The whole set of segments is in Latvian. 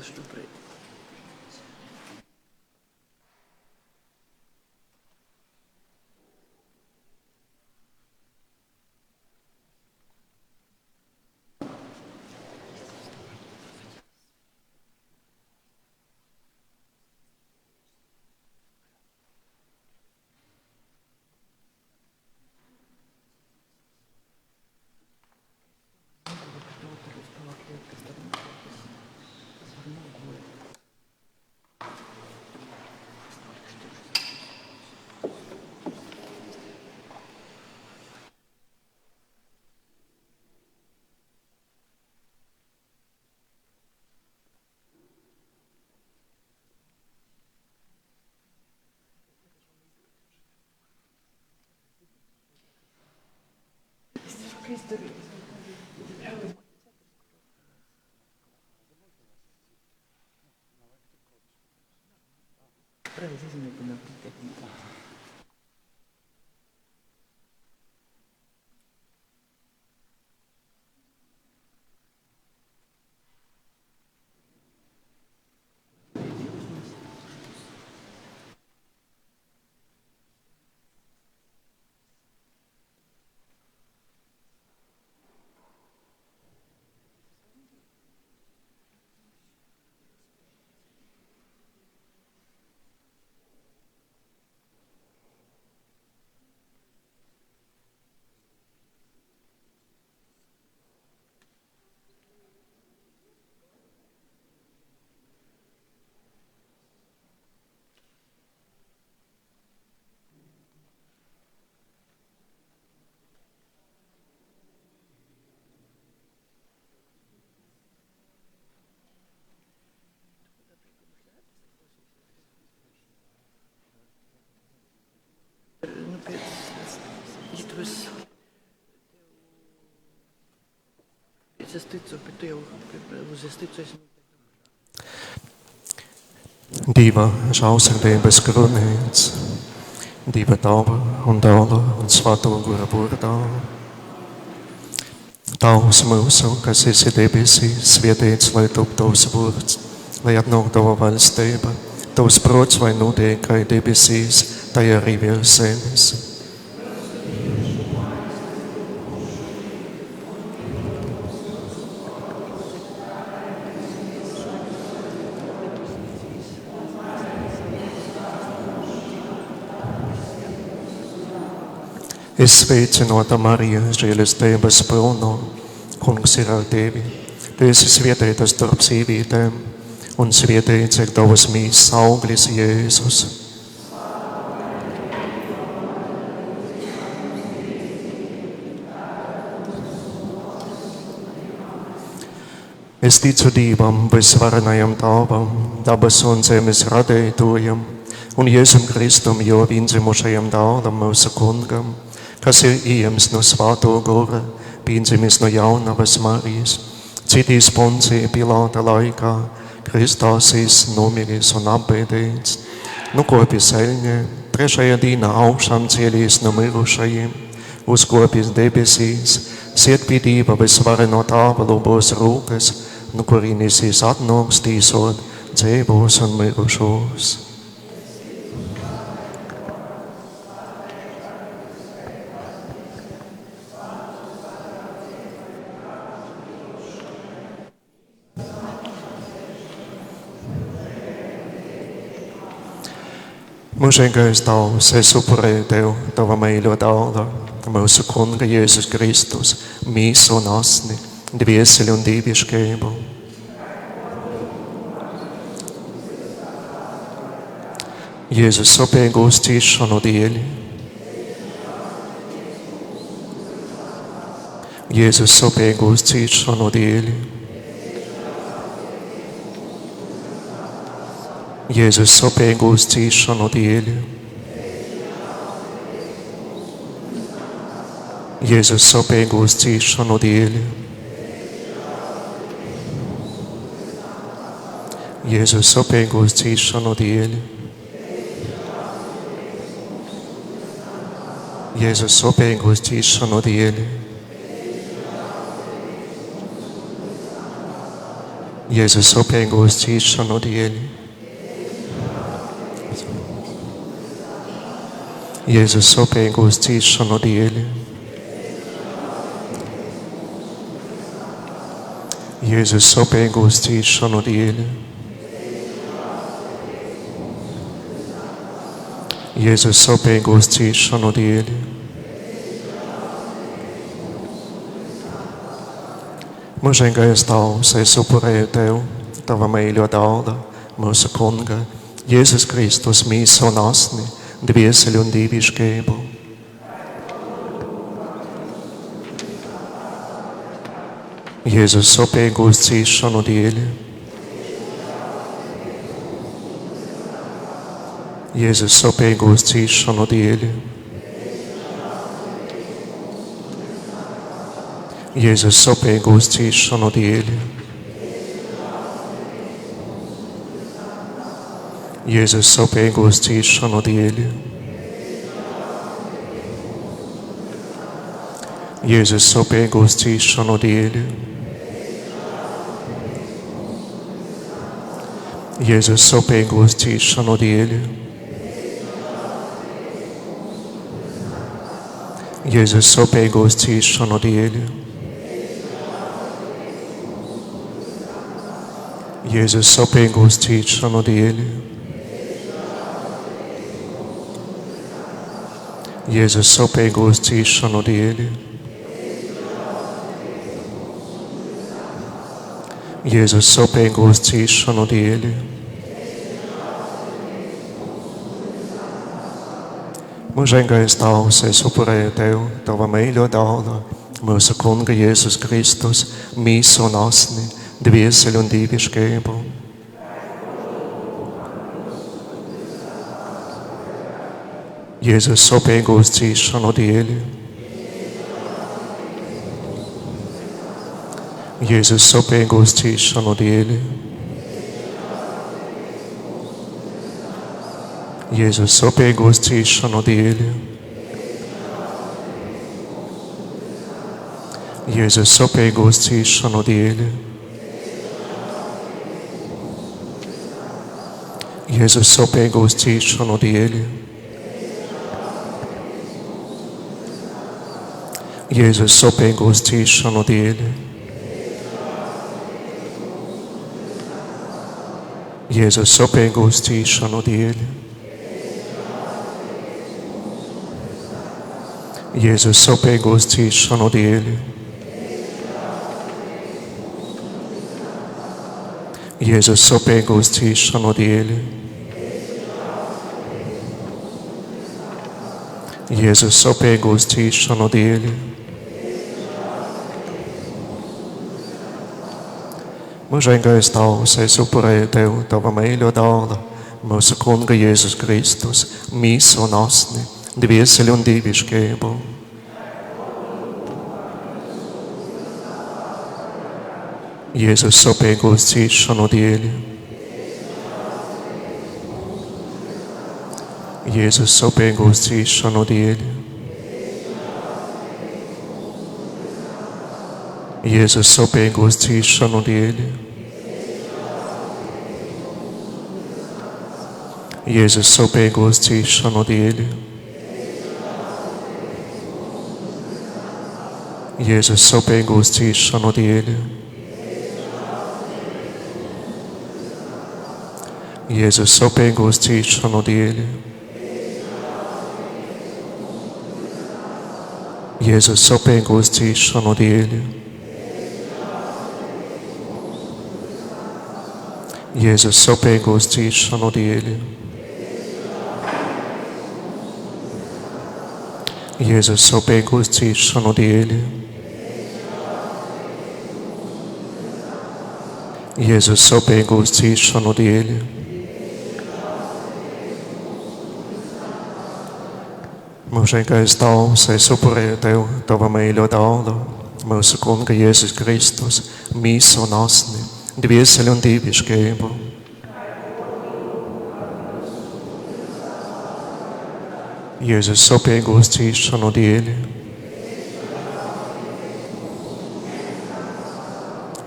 što pre. Pravi se mi je napite. Dieva žēlsirdības krūnītes, Dieva tava un dēla un svēto gara vārdā. Tavs mūsu, kas esi debesīs, svētīts lai top tavs vārds, lai atnāk tava valstība, tavs prāts vai notiek kā debesīs, tā arī virs zemes. Es sveicinota Marija, žēlastības pilno, Kungs ir ar tevi. Tu esi svētīta starp sīvītēm, un svētīts ir tavas mīsas auglis, Jēzus. Es ticu Dievam, visvarenajam Tēvam, dabas un zemes radītājam, un Jēzum Kristum, jo vienzimušajam dēlam, mūsu Kungam, kas ir ieņemts no svētā gara, piedzimis no jaunavas Marijas, citīs Poncija Pilāta laikā, kristāsīs, nomiris un apbēdīts, nokopis eļņē, trešajā dienā augšām cēlies no mirušajiem, uzkopis debesīs, siet pie Dieva visvareno Tēva labās rokas, no kurienes atnāks tīsot dzīvos un mirušos. Mūžīgais Tavs, es upurēju Tev, Tava mīļo dēla, mūsu Kunga Jēzus Kristus, mīsu un asni, dvieseli un dievišķību. Jēzus sopīgos cīšanu dēļ. Jēzus sopīgos cīšanu dēļ. Jēzus sopīgos cīšanu dēļ. Jēzus sopīgos cīšanu dēļ. Jēzus sopīgos cīšanu dēļ. Jēzus sopīgos cīšanu dēļ. Jēzus sopīgos cīšanu dēļ. Jēzus sopīgos cīšanu dēļ. Jēzus sopīgos cīšanu dēļ. Jēzus sopīgos cīšanu dēļ. Mūžīgais Tavs, es upurēju Tev, Tava mīļo dāvana, mūsu Kunga, Jēzus Kristus mīsu un asni, dvieseli un dīvišķību. Jēzus sopīgos cīšanu dēļ. Jēzus sopīgos cīšanu dēļ. Jēzus sopīgos cīšanu dēļ. Jēzus sopīgos cīšanu dēļ. Jēzus sopīgos cīšanu dēļ. Jēzus sopīgos cīšanu dēļ. Jēzus sopīgos cīšanu dēļ. Jēzus sopīgos cīšanu dēļ. Jēzus sopīgos cīšanu dēļ. Jēzus sopīgos cīšanu dēļ. Mūžīgais Tavs, es upurēju Tev, Tava mīļo dāvana, mūsu Kunga Jēzus Kristus, mīsu un asni, dvieseli un dīvišķību. Jēzus sopīgos cīšanu dēļ. Jēzus sopīgos cīšanu dēļ. Jēzus sopīgos cīšanu dēļ. Jēzus sopīgos cīšanu dēļ. Jēzus sopīgos cīšanu dēļ. Jēzus sopīgos cīšanu dēļ. Jēzus sopīgos cīšanu dēļ. Jēzus sopīgos cīšanu dēļ. Jēzus sopīgos cīšanu dēļ. Jēzus sopīgos cīšanu dēļ. Mūžīgais Tavs, es upurēju Tev, Tava mīļo dāvana, mūsu Kunga Jēzus Kristus, mīsu un asni, dvieseli un dīvišķību. Jēzus sopīgos cīšanu dēļ. Jēzus sopīgos cīšanu dēļ. Jēzus sopīgos cīšanu dēļ. Jēzus sopīgos cīšanu dēļ. Jēzus sopīgos cīšanu dēļ. Jēzus sopīgos cīšanu dēļ. Jēzus sopīgos cīšanu dēļ. Jēzus sopīgos cīšanu dēļ. Jēzus sopīgos cīšanu dēļ. Jēzus sopīgos cīšanu dēļ. Mūžīgais Tavs, es upurēju Tev, Tava mīļo dāvana, mūsu Kunga Jēzus Kristus, mīsu un asni, dvieseli un dīvišķību. Jēzus sopīgos cīšanu dēļ.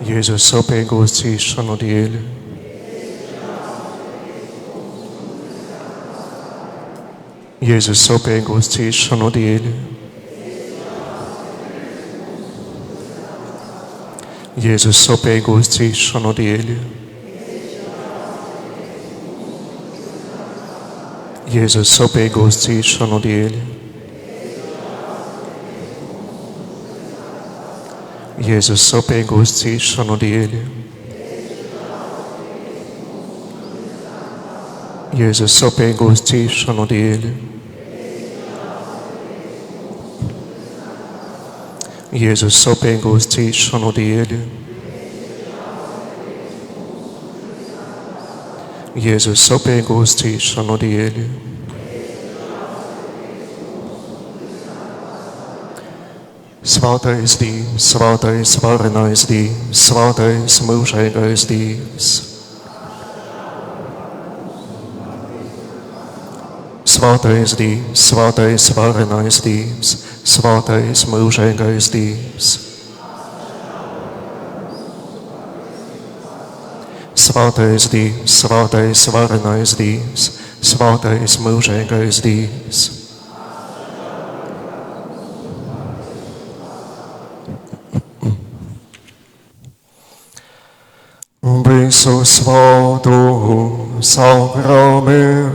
Jezus sopé gusci sono di Ele. Jezus sopé gusci sono di Ele. Jezus sopé gusci sono di Ele. Jezus sopé gusci sono di Ele. Jezus sopé gusci sono di Ele. Jezus sopé gusci sono di Ele. Jezus sopé gusci sono di Ele. Jezus sopé gusci sono di Ele. Svētais Dievs, svētais varenais Dievs, svētais mūžīgais Dievs. Svētais Dievs, svētais varenais Dievs, svētais mūžīgais Dievs. Svētais Dievs, svētais varenais Dievs, svētais mūžīgais Dievs. Visu svēto sakramentu.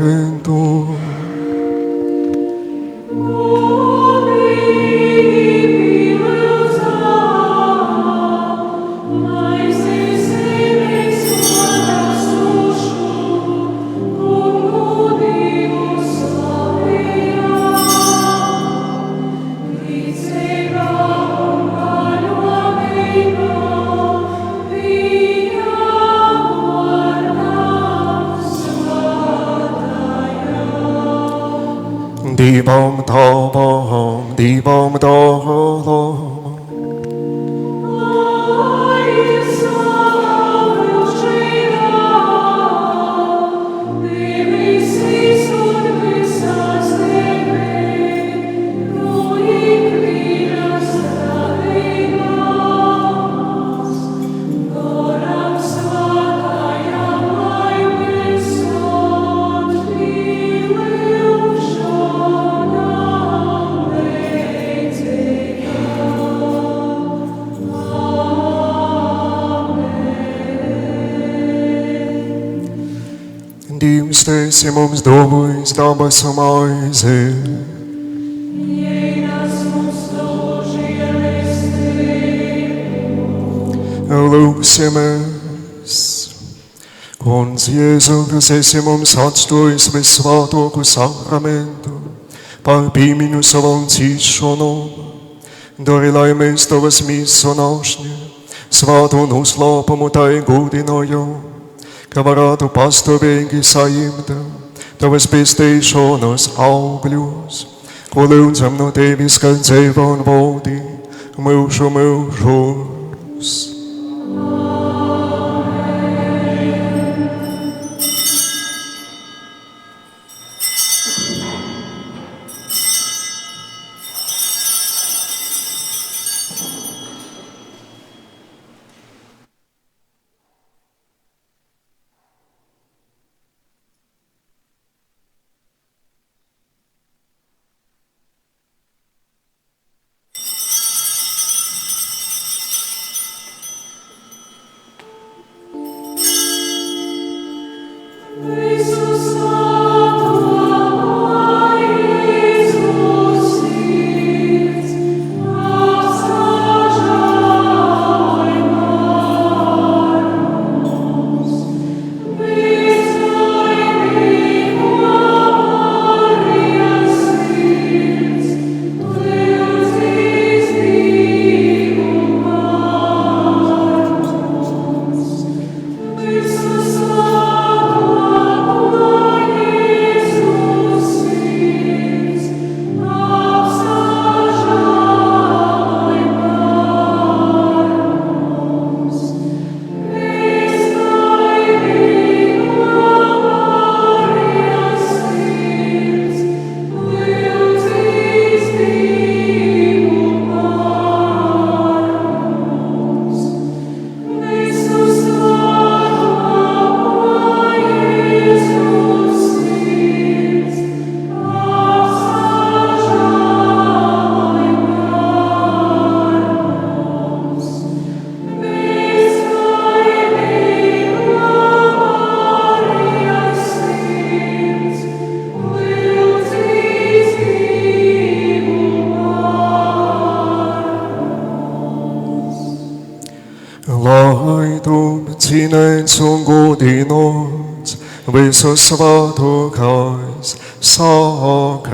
Divam tavam, divam tavam. Dievs, tu esi mums domājis dabas maizi. Lūksimies, Kungs Jēzu, kas esi mums atstājis visvētāko sakramentu, par pīmiņu savam cīšanu, dari, lai mēs tavas mīsonāšņi, svātu un uzlāpumu tai gudinājam, ka varētu pastāvīgi sajimt tavas pestīšanas augļus, ko lūdzam no tevis, ka dzīvo un valdī mūžu mūžos. Цінець у годі ноць, висосватокайсь, сакрамец.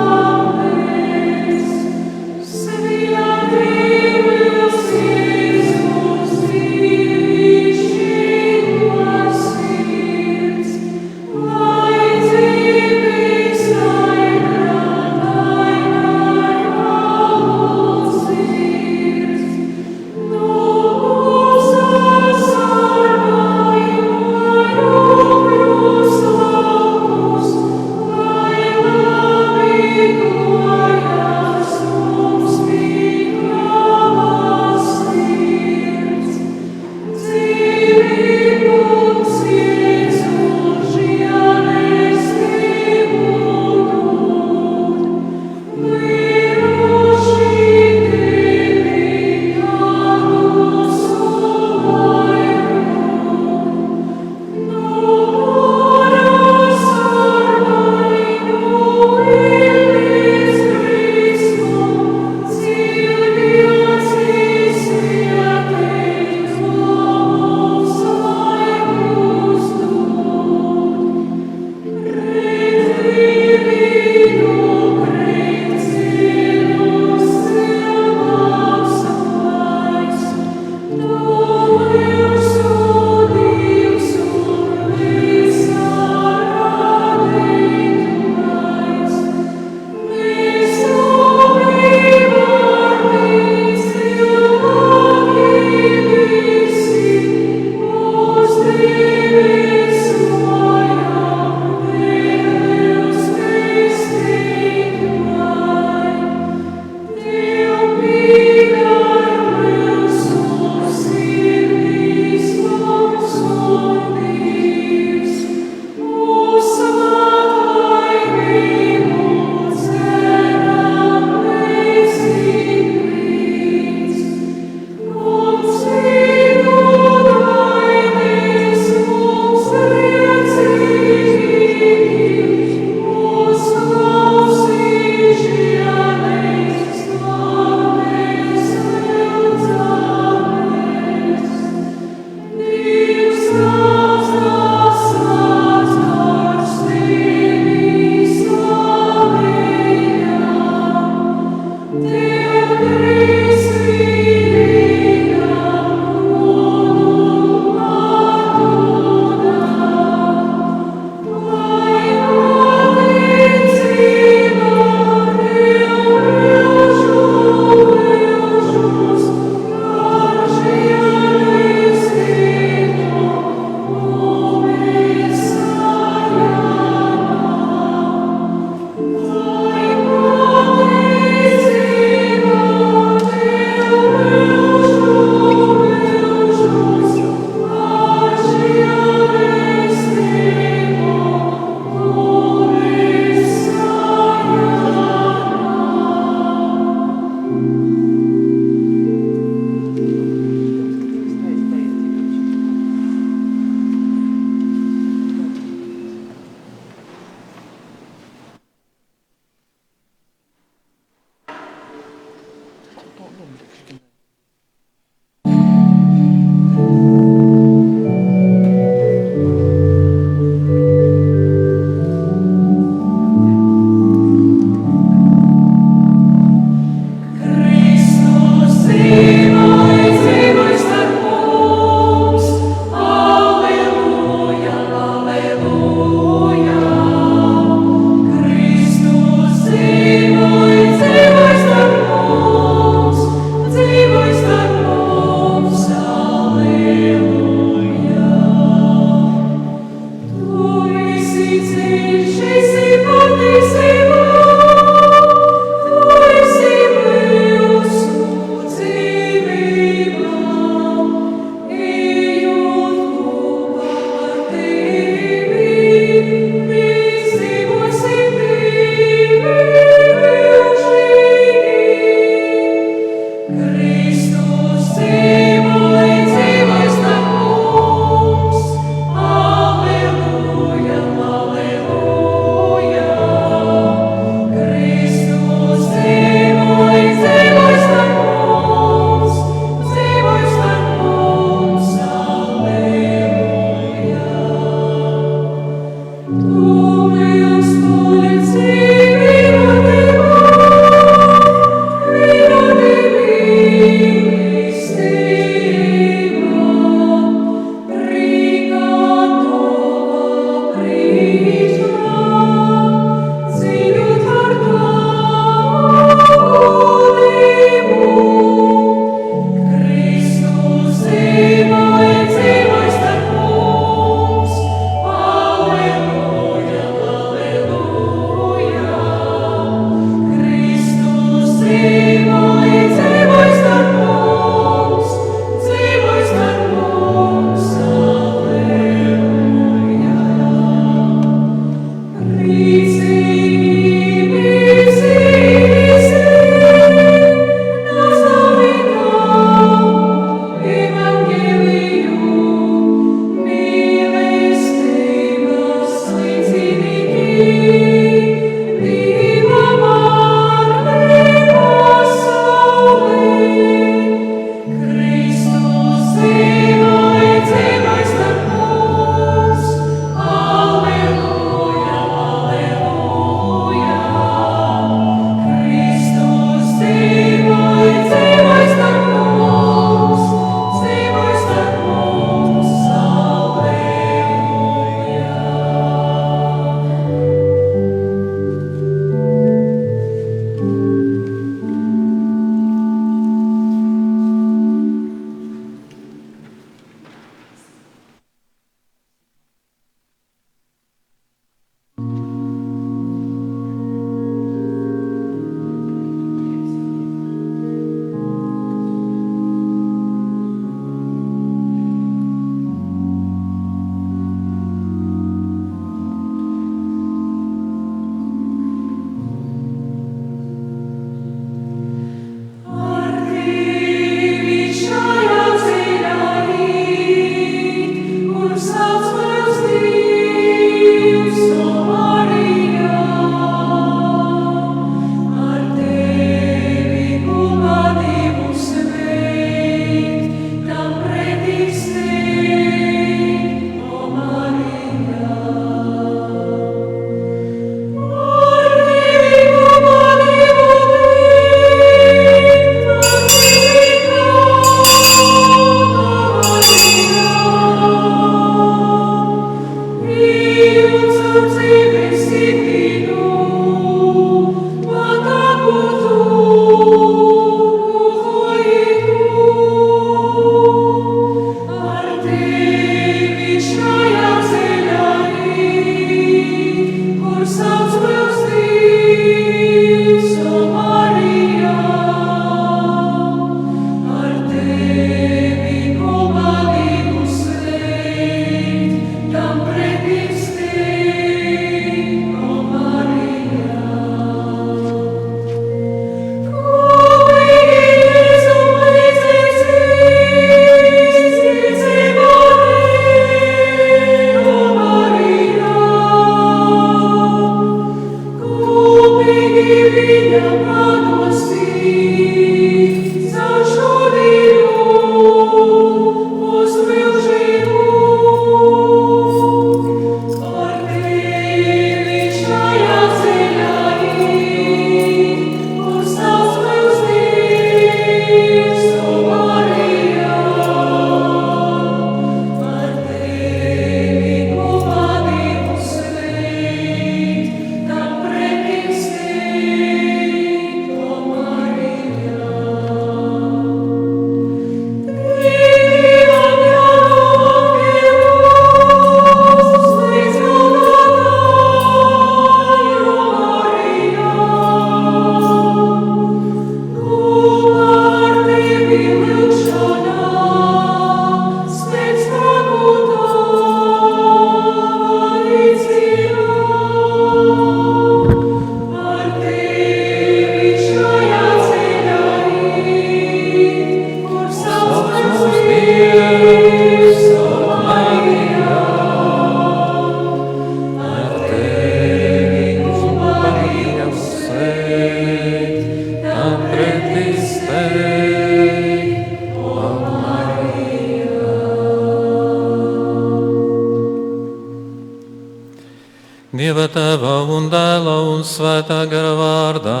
Tēva un Dēla un Svētā gara vārdā.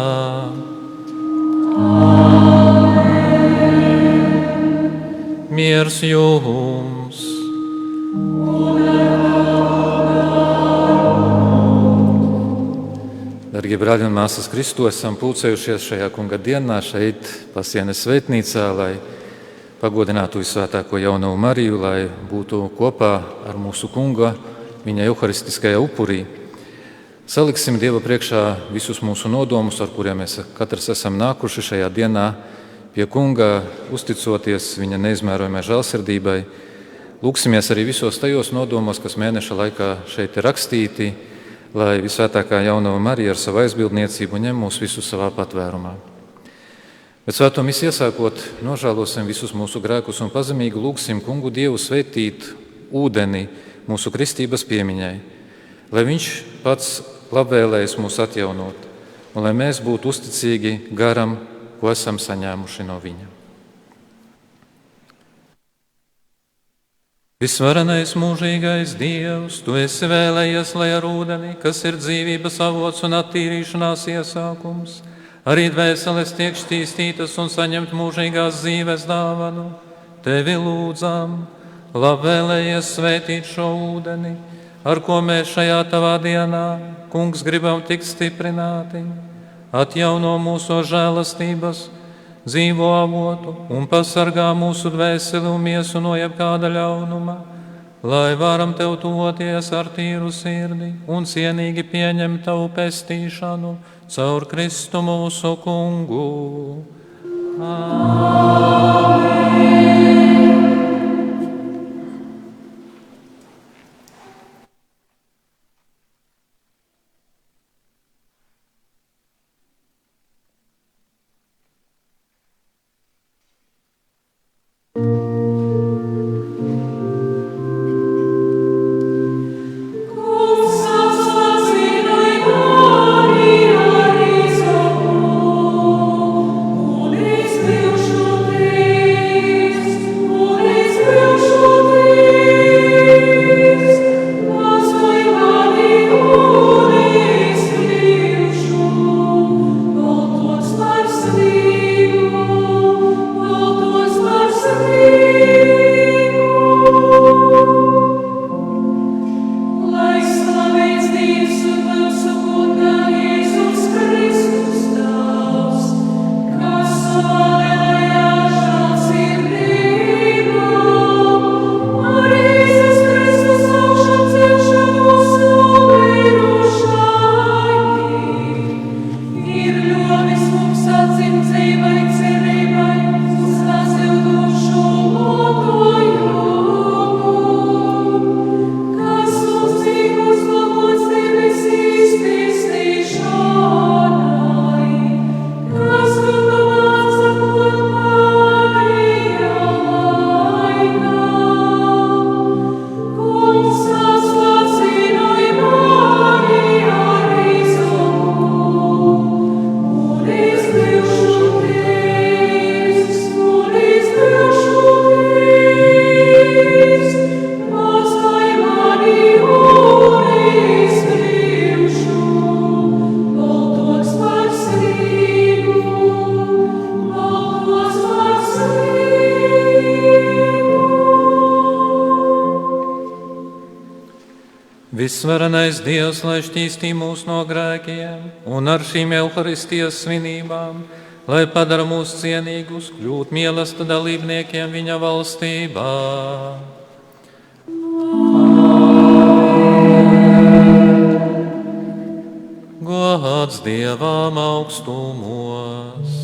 Miers jums! Dargie brāļi un māsas Kristu, esam pulcējušies šajā kunga dienā šeit, Pasienes svētnīcā, lai pagodinātu visvētāko jaunavu Mariju, lai būtu kopā ar mūsu kunga viņa euharistiskajā upurī. Saliksim Dieva priekšā visus mūsu nodomus, ar kuriem mēs katrs esam nākuši šajā dienā pie kunga, uzticoties viņa neizmērojamai žēlsirdībai. Lūksimies arī visos tajos nodomos, kas mēneša laikā šeit ir rakstīti, lai visvētākā jaunava Marija ar savu aizbildniecību ņem mūs visus savā patvērumā. Bet svēto misiju iesākot, nožēlosim visus mūsu grēkus un pazemīgi lūgsim kungu Dievu svētīt ūdeni mūsu kristības piemiņai, lai viņš pats labvēlējas mūs atjaunot un lai mēs būtu uzticīgi garam, ko esam saņēmuši no viņa. Visvarenais mūžīgais Dievs, tu esi vēlējies, lai ar ūdeni, kas ir dzīvības avots un attīrīšanās iesākums, arī dvēseles tiek šķīstītas un saņemt mūžīgās dzīves dāvanu. Tevi lūdzam, labvēlējies svētīt šo ūdeni, ar ko mēs šajā tavā dienā, kungs, gribam tikt stiprināti. Atjauno mūsu žēlastības dzīvo avotu un pasargā mūsu dvēseli un miesu no jebkāda ļaunuma, lai varam tev tuvoties ar tīru sirdi un cienīgi pieņemt tavu pestīšanu caur Kristu mūsu kungu. Āmen! Visvarenais Dievs, lai šķīstī mūs no grēkiem un ar šīm Euharistijas svinībām, lai padara mūs cienīgus, kļūt mīlesta dalībniekiem viņa valstībā. Gods Dievam augstumos.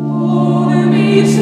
Un mīļš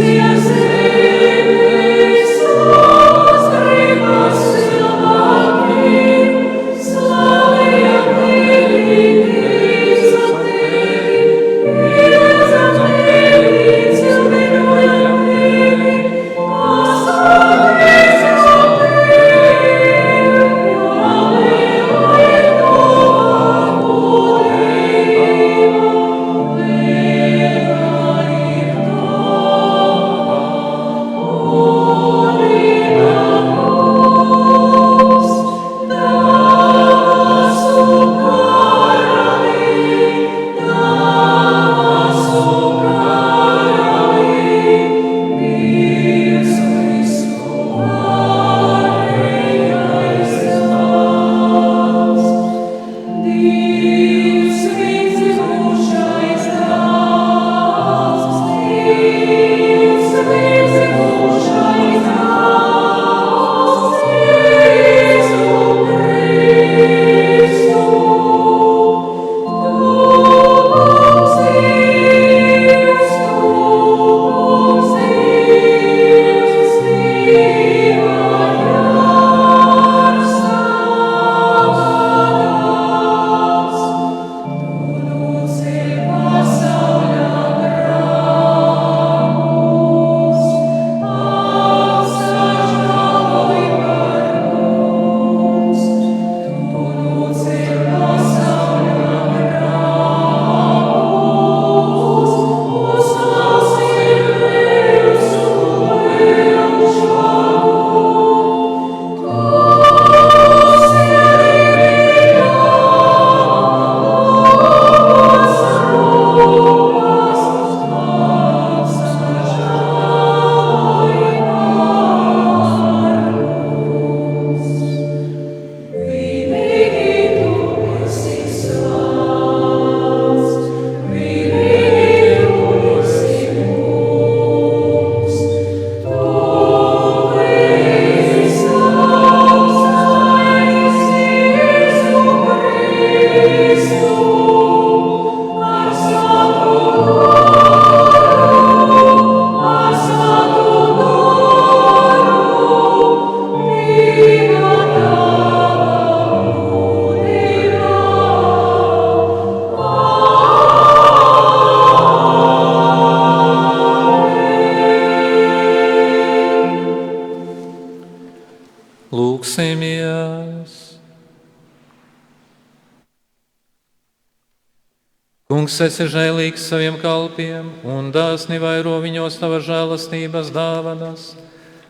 Kungs, esi žēlīgs saviem kalpiem un dāsni vairo viņos tava žēlastības dāvanas,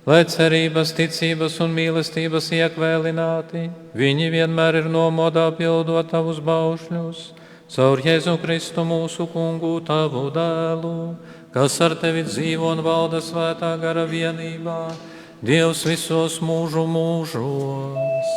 lai cerības, ticības un mīlestības iekvēlināti, viņi vienmēr ir nomodā pildot tavus baušļus, caur Jēzu Kristu mūsu Kungu, tavu dēlu, kas ar tevi dzīvo un valda svētā gara vienībā, Dievs visos mūžu mūžos.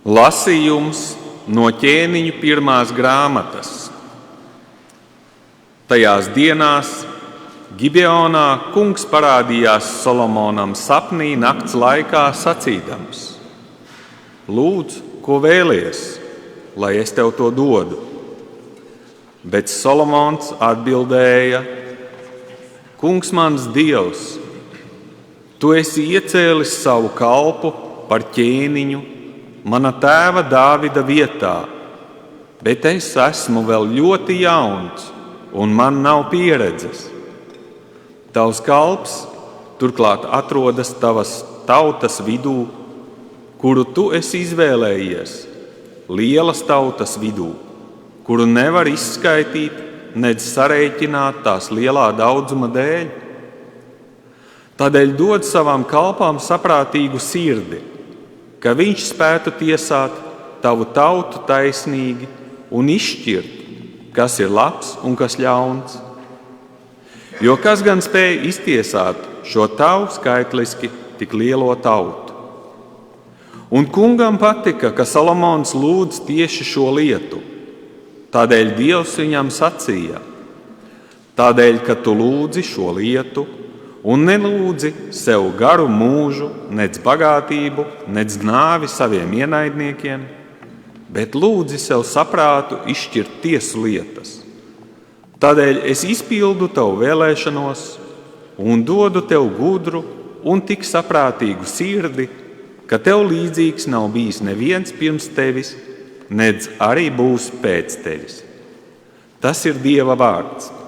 Lasījums no Ķēniņu pirmās grāmatas. Tajās dienās Gibeonā kungs parādījās Solomonam sapnī nakts laikā sacīdams: Lūdzu, ko vēlies, lai es tev to dodu? Bet Solomons atbildēja: Kungs mans Dievs, tu esi iecēlis savu kalpu par ķēniņu mana tēva Dāvida vietā, bet es esmu vēl ļoti jauns un man nav pieredzes. Tavs kalps turklāt atrodas tavas tautas vidū, kuru tu esi izvēlējies, lielas tautas vidū, kuru nevar izskaitīt, nedz sarēķināt tās lielā daudzuma dēļ. Tādēļ dod savām kalpām saprātīgu sirdi, ka viņš spētu tiesāt tavu tautu taisnīgi un izšķirt, kas ir labs un kas ļauns. Jo kas gan spēja iztiesāt šo tavu skaitliski tik lielo tautu? Un kungam patika, ka Solomons lūdz tieši šo lietu. Tādēļ Dievs viņam sacīja: Tādēļ, ka tu lūdzi šo lietu un nelūdzi sev garu mūžu, nec bagātību, nec nāvi saviem ienaidniekiem, bet lūdzi sev saprātu izšķirt tiesu lietas. Tādēļ es izpildu tavu vēlēšanos un dodu tev gudru un tik saprātīgu sirdi, ka tev līdzīgs nav bijis neviens pirms tevis, nedz arī būs pēc tevis. Tas ir Dieva vārds.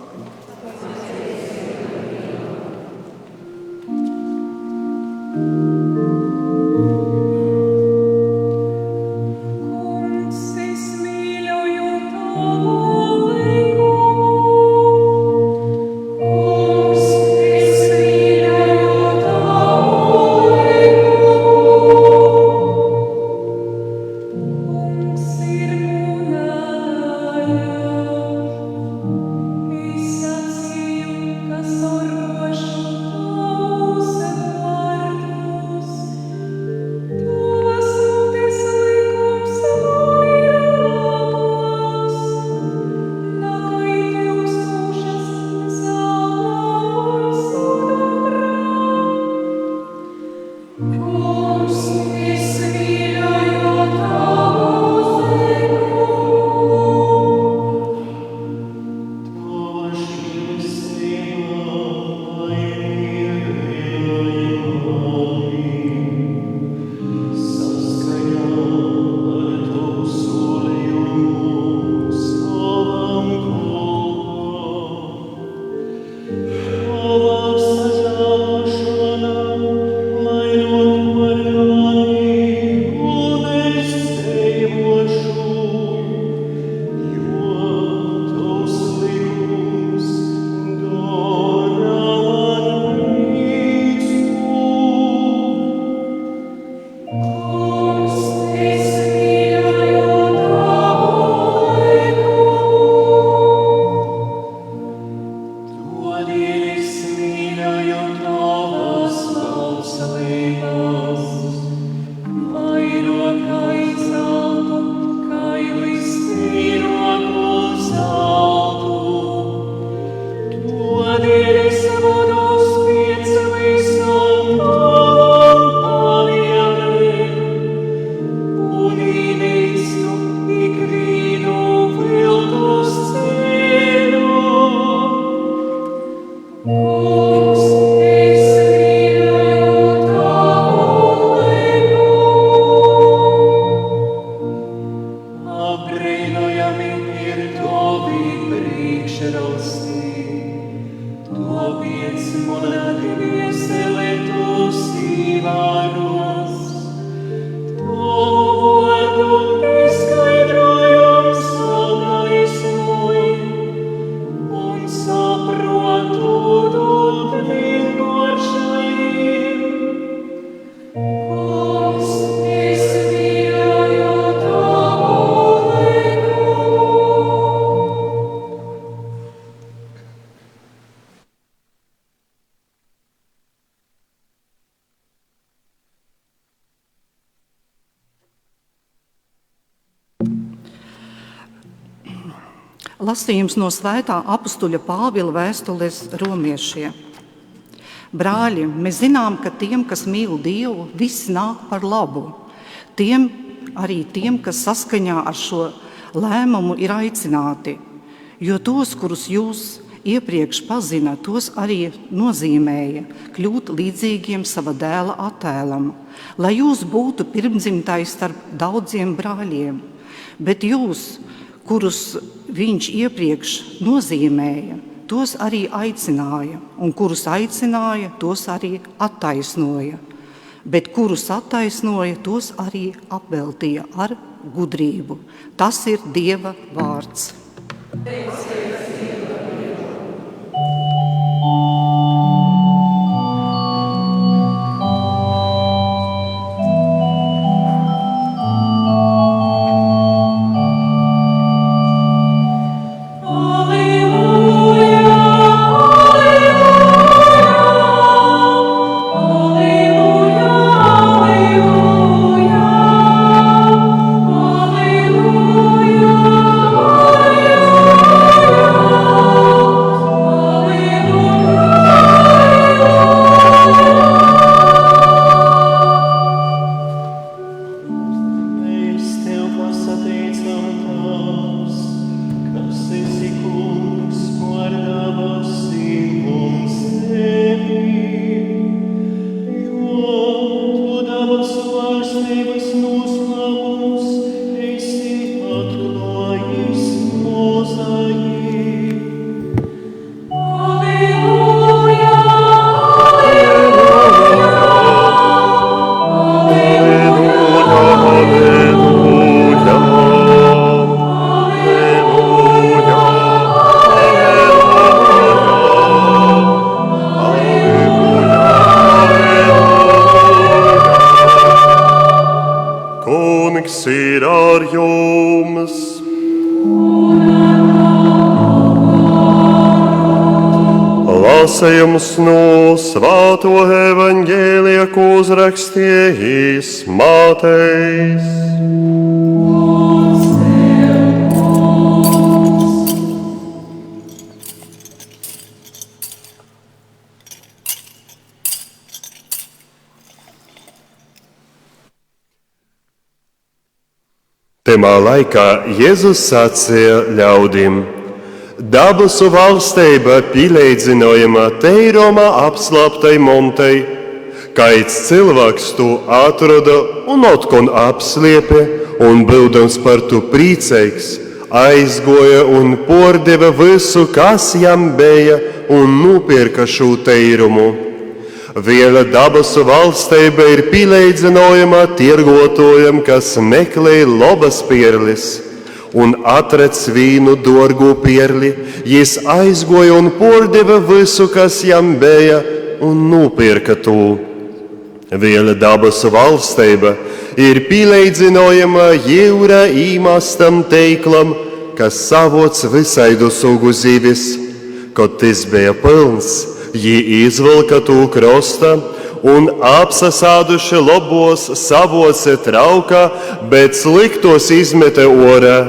Lasījums no svētā apustuļa Pāvila vēstules romiešiem. Brāļi, mēs zinām, ka tiem, kas mīl Dievu, viss nāk par labu. Arī tiem, kas saskaņā ar šo lēmumu ir aicināti. Jo tos, kurus jūs iepriekš pazina, tos arī nozīmēja kļūt līdzīgiem sava dēla attēlam, lai jūs būtu pirmdzimtais starp daudziem brāļiem. Bet jūs, kurus viņš iepriekš nozīmēja, tos arī aicināja, un kurus aicināja, tos arī attaisnoja. Bet kurus attaisnoja, tos arī apveltīja ar gudrību. Tas ir Dieva vārds. Lasījums no Svētā evaņģēlija, ko uzrakstījis Mātejs. Tajā laikā Jēzus sacīja ļaudīm: Dabasu valstība pielīdzinājama teirumā apslāptai montei. Kāds cilvēks to atrada un otkon apsliepe, un būdams par to priecīgs, aizgoja un pārdeva visu, kas jam bija, un nopirka šo teirumu. Viela dabasu valstība ir pielīdzinājama tirgotājam, kas meklē labas pierlis. Un atrec vīnu dārgu pierli, jis aizgoja un pārdeva visu, kas jam bija, un nopirka to. Viela dabasu valstība ir pielīdzinājama jūrā īmastam teiklam, kas savoc visaidu sugu zivis. Kad tas bija pilns, jī izvilka to krosta, un apsasāduši lobos savoce trauka, bet sliktos izmete orā.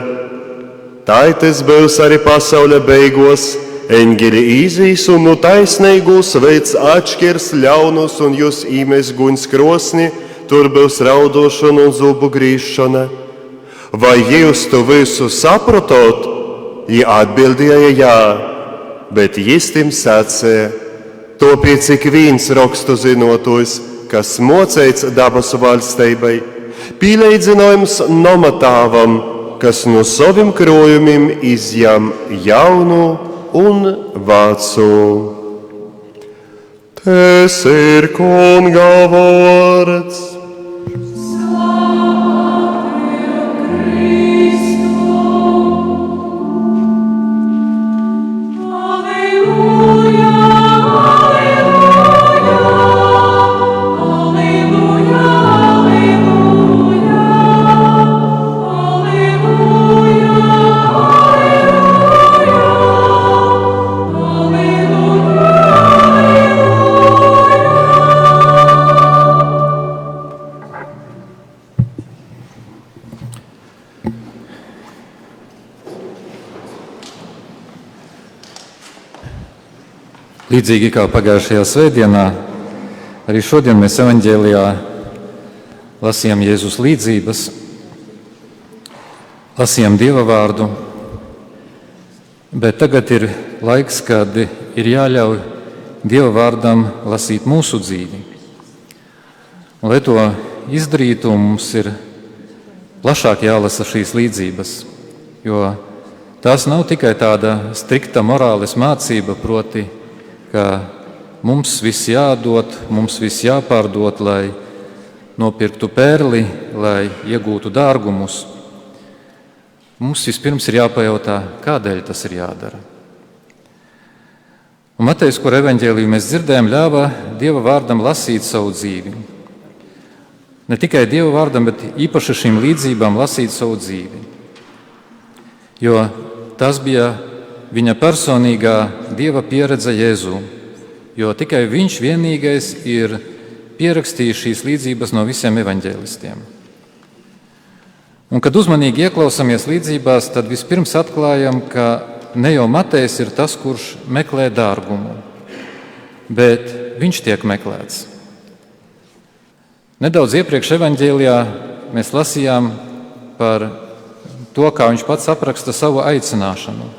Tā tas būs arī pasaules beigās. Eņģeļi izīs un no taisnīgos veids atšķirs ļaunus, un jūs īmēs guņs krosni, tur būs raudošana un zubu grīšana. Vai jūs to visu saprotot? Jī atbildēja jā, bet jis tim sacīja: Tāpēc ik viens rakstu zinotājs, kas mocīts dabasu valstībai, pielīdzinājums nomatāvam, kas no saviem krojumiem izjam jaunu un vecu. Tas ir Kunga vārds. Līdzīgi kā pagājušajā svētdienā, arī šodien mēs evaņģēlijā lasījām Jēzus līdzības, lasījām Dieva vārdu, bet tagad ir laiks, kad ir jāļauj Dieva vārdam lasīt mūsu dzīvi. Un, lai to izdarītu, mums ir plašāk jālasa šīs līdzības, jo tās nav tikai tāda strikta morāles mācība, proti, ka mums viss jādod, mums viss jāpārdod, lai nopirktu pērli, lai iegūtu dārgumus. Mums vispirms ir jāpajautā, kādēļ tas ir jādara. Un Matejas, kur evaņģēliju mēs dzirdējām, ļāva Dieva vārdam lasīt savu dzīvi. Ne tikai Dieva vārdam, bet īpaši šīm līdzībām lasīt savu dzīvi. Jo tas bija viņa personīgā Dieva pieredze Jēzū, jo tikai viņš vienīgais ir pierakstījis šīs līdzības no visiem evaņģēlistiem. Un, kad uzmanīgi ieklausāmies līdzībās, tad vispirms atklājam, ka ne jau Matejs ir tas, kurš meklē dārgumu, bet viņš tiek meklēts. Nedaudz iepriekš evaņģēlijā mēs lasījām par to, kā viņš pats apraksta savu aicināšanu.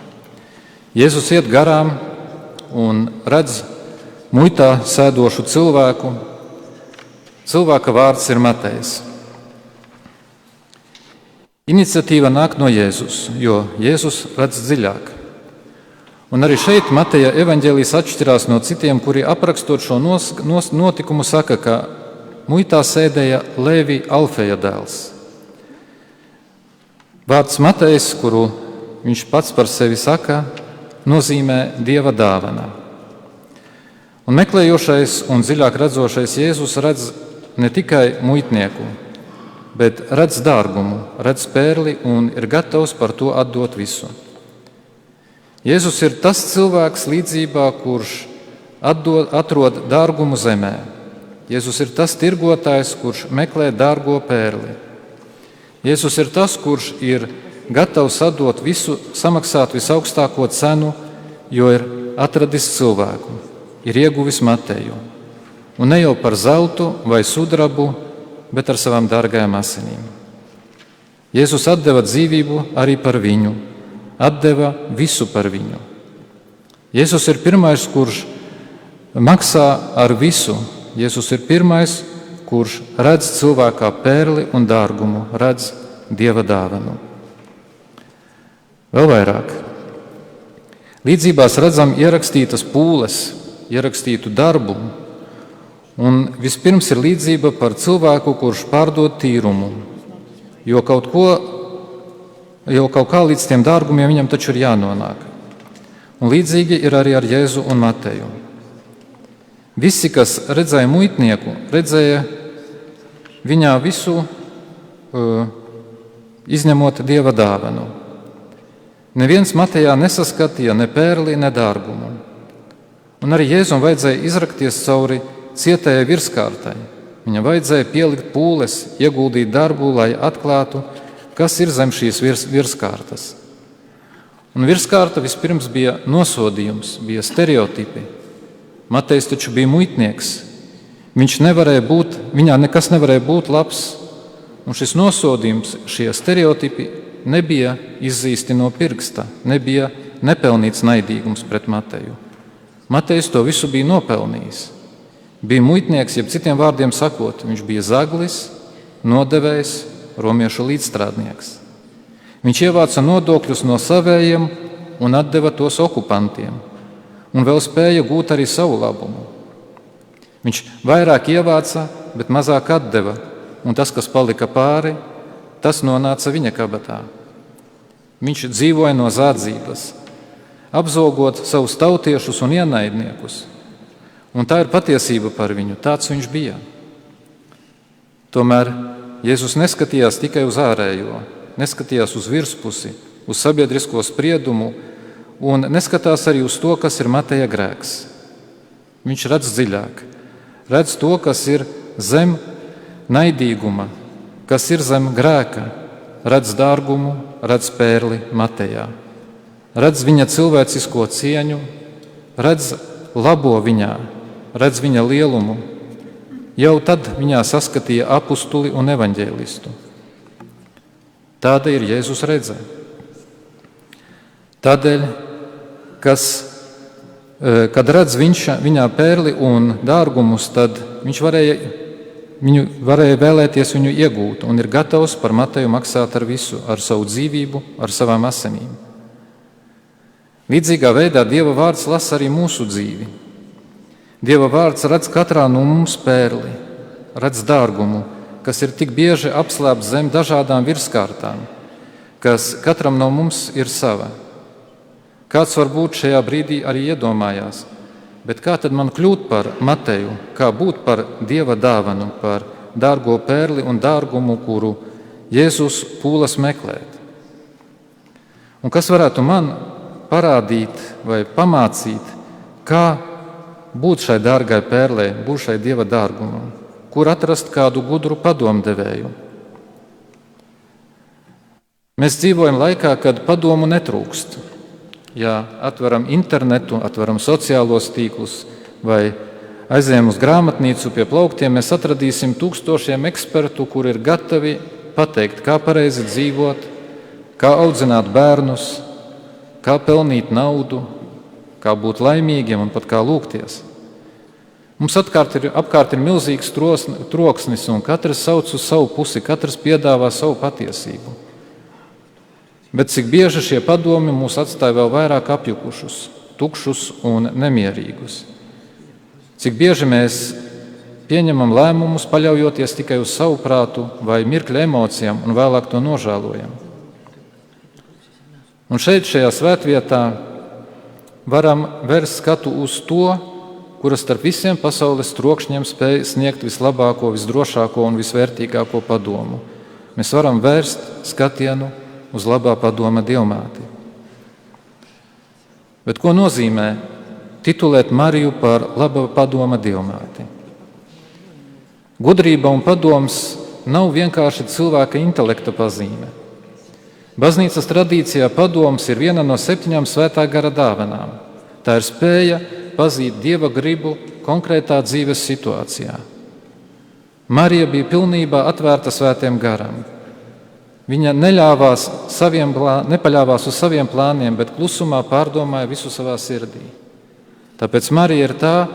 Jēzus iet garām un redz muitā sēdošu cilvēku. Cilvēka vārds ir Matejs. Iniciatīva nāk no Jēzus, jo Jēzus redz dziļāk. Un arī šeit Mateja evaņģēlijs atšķirās no citiem, kuri aprakstot šo notikumu saka, ka muitā sēdēja Lēvi Alfeja dēls. Vārds Matejs, kuru viņš pats par sevi saka, nozīmē Dieva dāvana. Un meklējošais un dziļāk redzošais Jēzus redz ne tikai muitnieku, bet redz dārgumu, redz pērli un ir gatavs par to atdot visu. Jēzus ir tas cilvēks līdzībā, kurš atrod dārgumu zemē. Jēzus ir tas tirgotājs, kurš meklē dārgo pērli. Jēzus ir tas, kurš ir gatavs atdot visu, samaksāt visaugstāko cenu, jo ir atradis cilvēku, ir ieguvis Mateju. Un ne jau par zeltu vai sudrabu, bet ar savām dārgajām asinīm. Jēzus atdeva dzīvību arī par viņu, atdeva visu par viņu. Jēzus ir pirmais, kurš maksā ar visu. Jēzus ir pirmais, kurš redz cilvēkā pērli un dārgumu, redz Dieva dāvanu. Vēl vairāk. Līdzībās redzam ierakstītas pūles, ierakstītu darbu, un vispirms ir līdzība par cilvēku, kurš pārdod tīrumu, jo kaut kā līdz tiem dārgumiem viņam taču ir jānonāk. Un līdzīgi ir arī ar Jēzu un Mateju. Visi, kas redzēja muitnieku, redzēja viņā visu, izņemot Dieva dāvanu. Neviens Matejā nesaskatīja ne pērli, ne dārgumu. Un arī Jēzum vajadzēja izrakties cauri cietējai virskārtai. Viņam vajadzēja pielikt pūles, ieguldīt darbu, lai atklātu, kas ir zem šīs virskārtas. Un virskārta vispirms bija nosodījums, bija stereotipi. Matejs taču bija muitnieks. Viņā nekas nevarēja būt labs. Un šis nosodījums, šie stereotipi nebija izzīsti no pirksta, nebija nepelnīts naidīgums pret Mateju. Matejs to visu bija nopelnījis. Bija muitnieks, jeb citiem vārdiem sakot, viņš bija zaglis, nodevējs, romiešu līdzstrādnieks. Viņš ievāca nodokļus no savējiem un atdeva tos okupantiem, un vēl spēja gūt arī savu labumu. Viņš vairāk ievāca, bet mazāk atdeva, un tas, kas palika pāri, tas nonāca viņa kabatā. Viņš dzīvoja no zādzības, apzogot savus tautiešus un ienaidniekus. Un tā ir patiesība par viņu, tāds viņš bija. Tomēr Jēzus neskatījās tikai uz ārējo, neskatījās uz virspusi, uz sabiedrisko spriedumu un neskatās arī uz to, kas ir Mateja grēks. Viņš redz dziļāk, redz to, kas ir zem naidīguma, kas ir zem grēka, redz dārgumu, redz pērli Matejā, redz viņa cilvēcisko cieņu, redz labo viņā, redz viņa lielumu, jau tad viņā saskatīja apustuli un evaņģēlistu. Tāda ir Jēzus redze. Tādēļ, kad redz viņā pērli un dārgumus, tad viņš varēja vēlēties viņu iegūt un ir gatavs par Mateju maksāt ar visu, ar savu dzīvību, ar savām asinīm. Līdzīgā veidā Dieva vārds lasa arī mūsu dzīvi. Dieva vārds redz katrā no mums pērli, redz dārgumu, kas ir tik bieži apslēpts zem dažādām virskārtām, kas katram no mums ir sava. Kāds varbūt šajā brīdī arī iedomājās, bet kā tad man kļūt par Mateju, kā būt par Dieva dāvanu, par dārgo pērli un dārgumu, kuru Jēzus pūlas meklēt? Un kas varētu man parādīt vai pamācīt, kā būt šai dārgai pērlē, būt šai Dieva dārgumam, kur atrast kādu gudru padomdevēju? Mēs dzīvojam laikā, kad padomu netrūkst. Ja atveram internetu, atveram sociālos tīklus vai aizējam uz grāmatnīcu pie plauktiem, mēs atradīsim tūkstošiem ekspertu, kuri ir gatavi pateikt, kā pareizi dzīvot, kā audzināt bērnus, kā pelnīt naudu, kā būt laimīgiem un pat kā lūgties. Mums apkārt ir milzīgs troksnis, un katrs sauc uz savu pusi, katrs piedāvā savu patiesību. Bet cik bieži šie padomi mūs atstāja vēl vairāk apjukušus, tukšus un nemierīgus. Cik bieži mēs pieņemam lēmumus, paļaujoties tikai uz savu prātu vai mirkļa emocijām un vēlāk to nožēlojam. Un šeit, šajā svētvietā, varam vērst skatu uz to, kuras starp visiem pasaules trokšņiem spēj sniegt vislabāko, visdrošāko un visvērtīgāko padomu. Mēs varam vērst skatienu uz labā padoma Dievmāti. Bet ko nozīmē titulēt Mariju par labā padoma Dievmāti? Gudrība un padoms nav vienkārši cilvēka intelekta pazīme. Baznīcas tradīcijā padoms ir viena no 7 svētā gara dāvanām. Tā ir spēja pazīt Dieva gribu konkrētā dzīves situācijā. Marija bija pilnībā atvērta svētiem garam. Viņa nepaļāvās uz saviem plāniem, bet klusumā pārdomāja visu savā sirdī. Tāpēc Marija ir tā,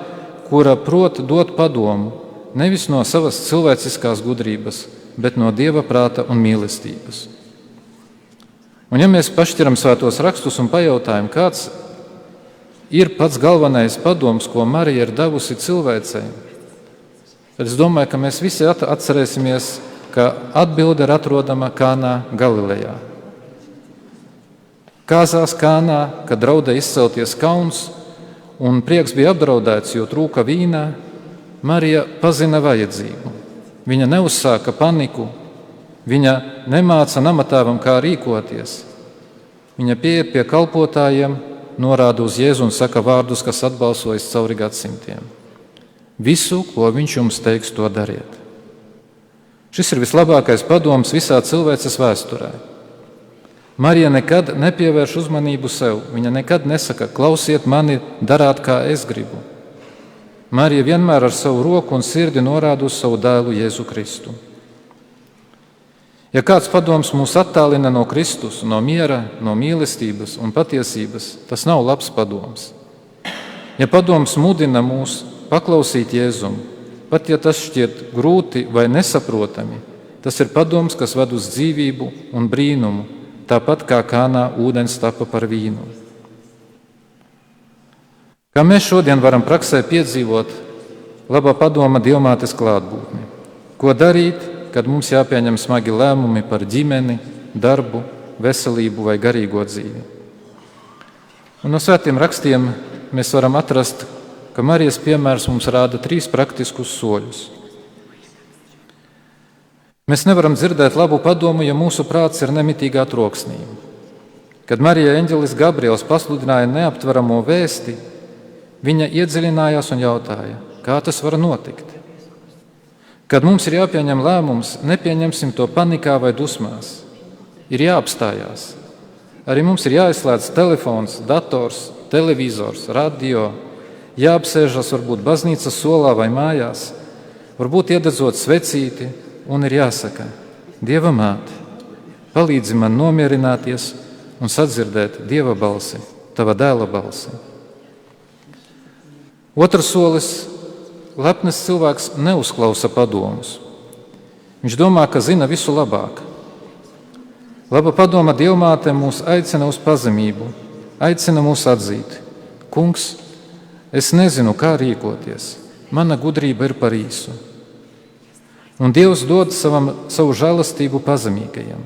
kura prot dot padomu nevis no savas cilvēciskās gudrības, bet no Dieva prāta un mīlestības. Un ja mēs pašķiram svētos rakstus un pajautājam, kāds ir pats galvenais padoms, ko Marija ir devusi cilvēcei, tad es domāju, ka mēs visi atcerēsimies, ka atbilde ir atrodama Kānā, Galilejā. Kāzās Kānā, kad draudēja izcelties kauns un prieks bija apdraudēts, jo trūka vīnā, Marija pazina vajadzību. Viņa neuzsāka paniku, viņa nemāca namatēvam, kā rīkoties. Viņa pieiet pie kalpotājiem, norāda uz Jēzu un saka vārdus, kas atbalsojas cauri gadsimtiem. Visu, ko viņš jums teiks, to dariet. Šis ir vislabākais padoms visā cilvēces vēsturē. Marija nekad nepievērš uzmanību sev. Viņa nekad nesaka, klausiet mani, darāt, kā es gribu. Marija vienmēr ar savu roku un sirdi norāda uz savu dēlu Jēzu Kristu. Ja kāds padoms mūs attālina no Kristus, no miera, no mīlestības un patiesības, tas nav labs padoms. Ja padoms mudina mūs paklausīt Jēzum, pat ja tas šķiet grūti vai nesaprotami, tas ir padoms, kas ved uz dzīvību un brīnumu, tāpat kā Kānā ūdens tapa par vīnu. Kā mēs šodien varam praksē piedzīvot labā padoma Dievmātes klātbūtni? Ko darīt, kad mums jāpieņem smagi lēmumi par ģimeni, darbu, veselību vai garīgo dzīvi? Un no svētiem rakstiem mēs varam atrast, ka Marijas piemērs mums rāda 3 praktiskus soļus. Mēs nevaram dzirdēt labu padomu, ja mūsu prāts ir nemitīgā troksnī. Kad Marijai eņģelis Gabriels pasludināja neaptveramo vēsti, viņa iedziļinājās un jautāja, kā tas var notikt. Kad mums ir jāpieņem lēmums, nepieņemsim to panikā vai dusmās. Ir jāapstājās. Arī mums ir jāizslēdz telefons, dators, televizors, radio, jāapsēžas varbūt baznīcas solā vai mājās, varbūt iededzot svecīti, un ir jāsaka: Dieva māte, palīdzi man nomierināties un sadzirdēt Dieva balsi, Tava dēla balsi. Otrs solis – lepns cilvēks neuzklausa padomus. Viņš domā, ka zina visu labāk. Laba padoma Dievmāte mūs aicina uz pazemību, aicina mūs atzīt: Kungs, es nezinu, kā rīkoties, mana gudrība ir par īsu. Un Dievs dod savu žēlastību pazemīgajiem.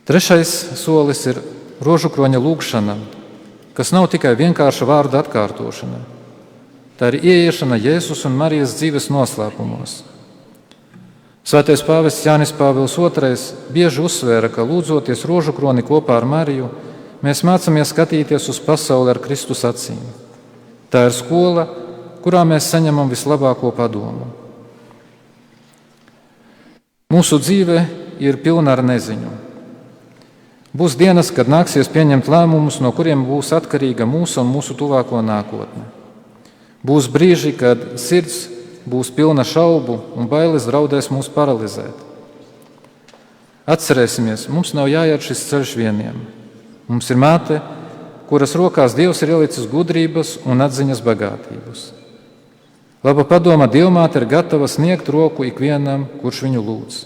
Trešais solis ir rožukroņa lūgšana, kas nav tikai vienkārša vārda atkārtošana. Tā ir ieiešana Jēzus un Marijas dzīves noslēpumos. Svētais pāvests Jānis Pāvils II bieži uzsvēra, ka lūdzoties rožukroni kopā ar Mariju, mēs mācāmies skatīties uz pasauli ar Kristus acīm. Tā ir skola, kurā mēs saņemam vislabāko padomu. Mūsu dzīve ir pilna ar neziņu. Būs dienas, kad nāksies pieņemt lēmumus, no kuriem būs atkarīga mūsu un mūsu tuvāko nākotne. Būs brīži, kad sirds būs pilna šaubu un bailes draudēs mūs paralizēt. Atcerēsimies, mums nav jāiet šis ceļš vieniem. Mums ir māte, kuras rokās Dievs ir ielicis gudrības un atziņas bagātības. Laba padoma Dievmāte ir gatava sniegt roku ikvienam, kurš viņu lūdz.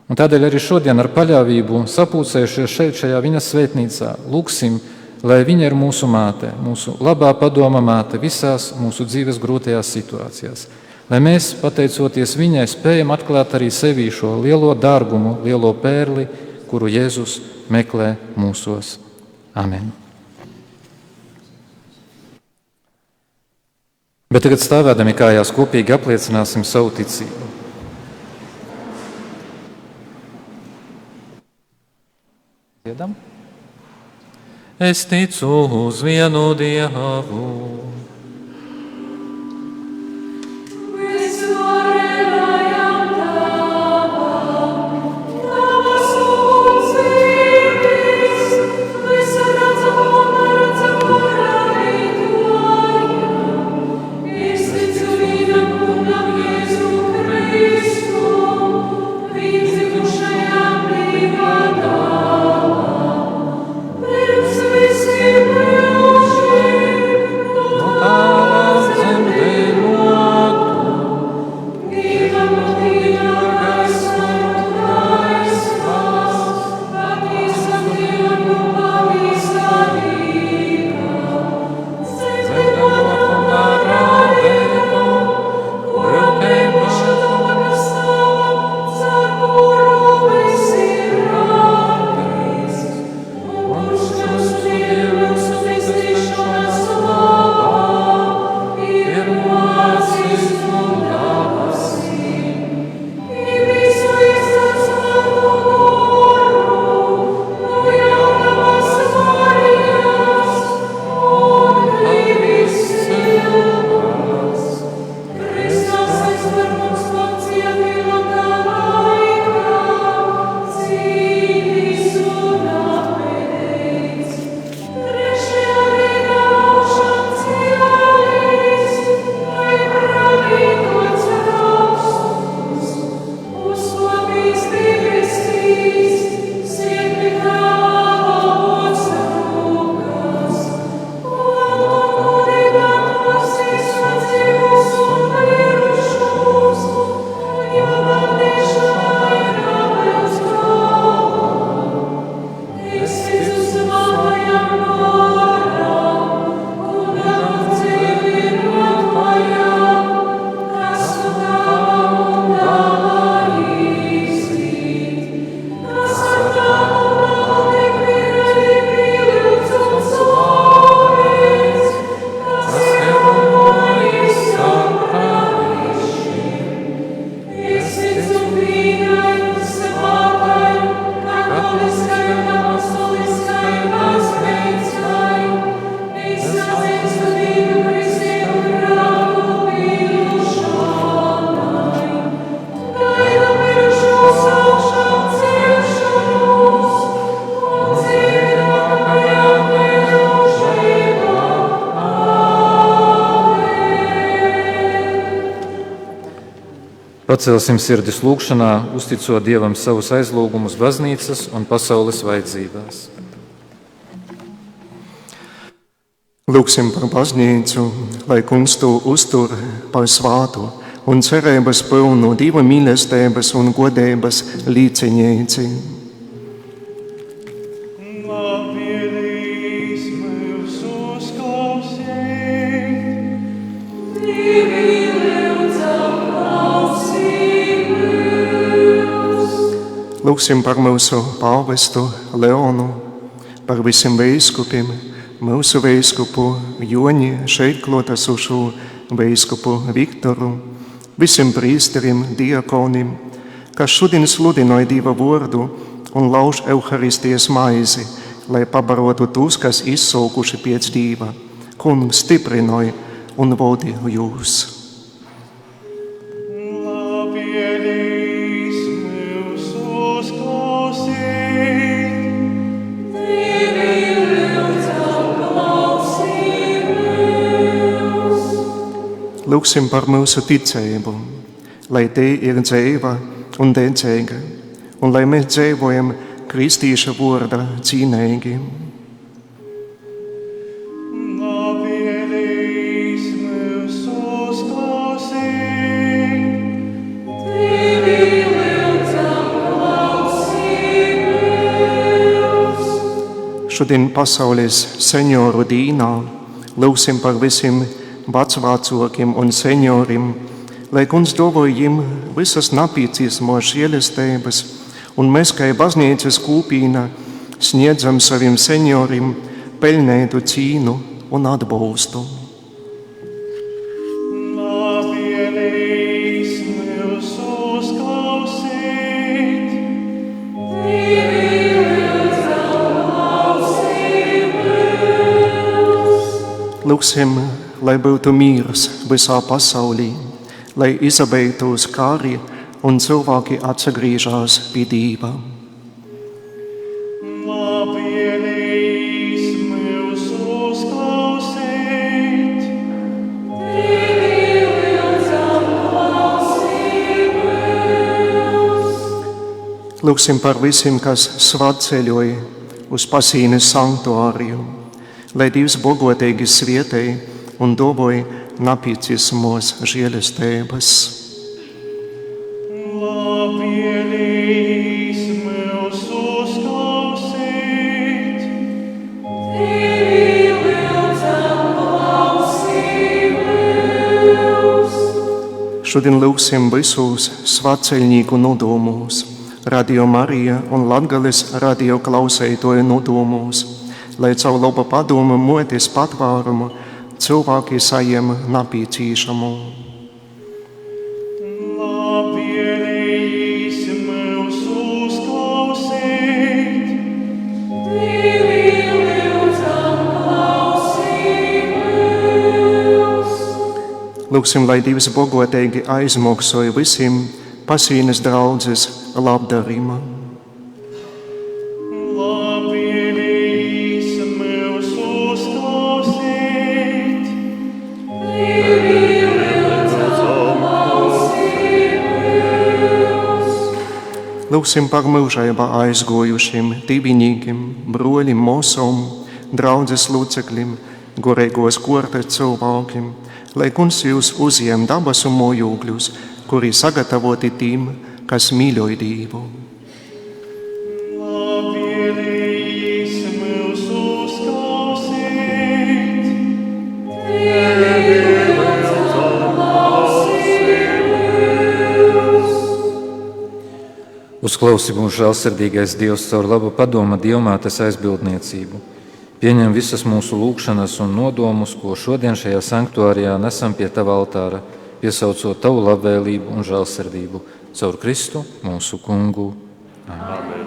Un tādēļ arī šodien ar paļāvību sapulcējušies šeit, šajā viņas svētnīcā, lūgsim, lai viņa ir mūsu māte, mūsu labā padoma māte visās mūsu dzīves grūtajās situācijās. Lai mēs, pateicoties viņai, spējam atklāt arī sevī šo lielo dārgumu, lielo pērli, kuru Jēzus meklē mūsos. Amen. Bet tagad stāvēdami kājās kopīgi apliecināsim savu ticību. Dziedam? Es ticu uz vienu Dievu. Pacelsim sirdis lūgšanā, uzticot Dievam savus aizlūgumus baznīcas un pasaules vajadzībās. Lūksim par baznīcu, lai Kungs to uztur par svātu un cerības pilnu Dieva mīlestības un godības līdzinieci. Lūksim par mūsu pāvestu Leonu, par visiem veiskupiem, mūsu veiskupu Joni, šeit klotesošo veiskupu Viktoru, visiem prīsteriem, diakoniem, kas šodien sludināja Dieva vārdu un lauž Euharistijas maizi, lai pabarotu tos, kas izsaukuši pēc Dieva. Kungs stiprināja un vadīja jūs. Lūksim par mūsu ticību, lai te ir dzīva un dedzīga, un lai mēs dzīvojam Kristīša vārda cīnīgi. Šodien pasaules senioru dīnā lūksim par visiem vecvācokiem un senioriem, lai Kungs dāvāj viņiem visas nepieciešamās žēlastības, un mēs, kā baznīcas kopīna, sniedzam saviem senioriem pelnītu cīņu un atbalstu. Lūksim, lai būtu mīrs visā pasaulī, lai izbeigtos kari un cilvēki atgriežas pie Dieva. Lūksim par visiem, kas svētceļoja uz Pasīnes sanktuāriju, lai Dievs bagātīgi svētīja un dāvāja nepieciešamos žēlastības. Šodien lūksim visus svētceļnieku nodomos, Radio Marija un Latgales radio klausētoju nodomos, lai caur labu padomu moties patvērumu cilvēki saņem nepieciešamo. Lūksim, lai Dievs bagātīgi aizmaksāja visiem Pasīnes draudzes labdarību. Lūksim par mūžībā aizgojušiem divinīgiem, broļiem, mosām, draudzes locekļiem, gorīgos kortes cilvēkiem, lai Kungs jūs uzņem dabasu mājokļus, kuri sagatavoti tiem, kas mīļoja Dievu. Uzklausi mūsu žēlsirdīgais Dievs caur labu padoma Dievmātes aizbildniecību. Pieņem visas mūsu lūgšanas un nodomus, ko šodien šajā sanktuārijā nesam pie Tava altāra, piesaucot Tavu labvēlību un žēlsirdību caur Kristu mūsu Kungu. Amen.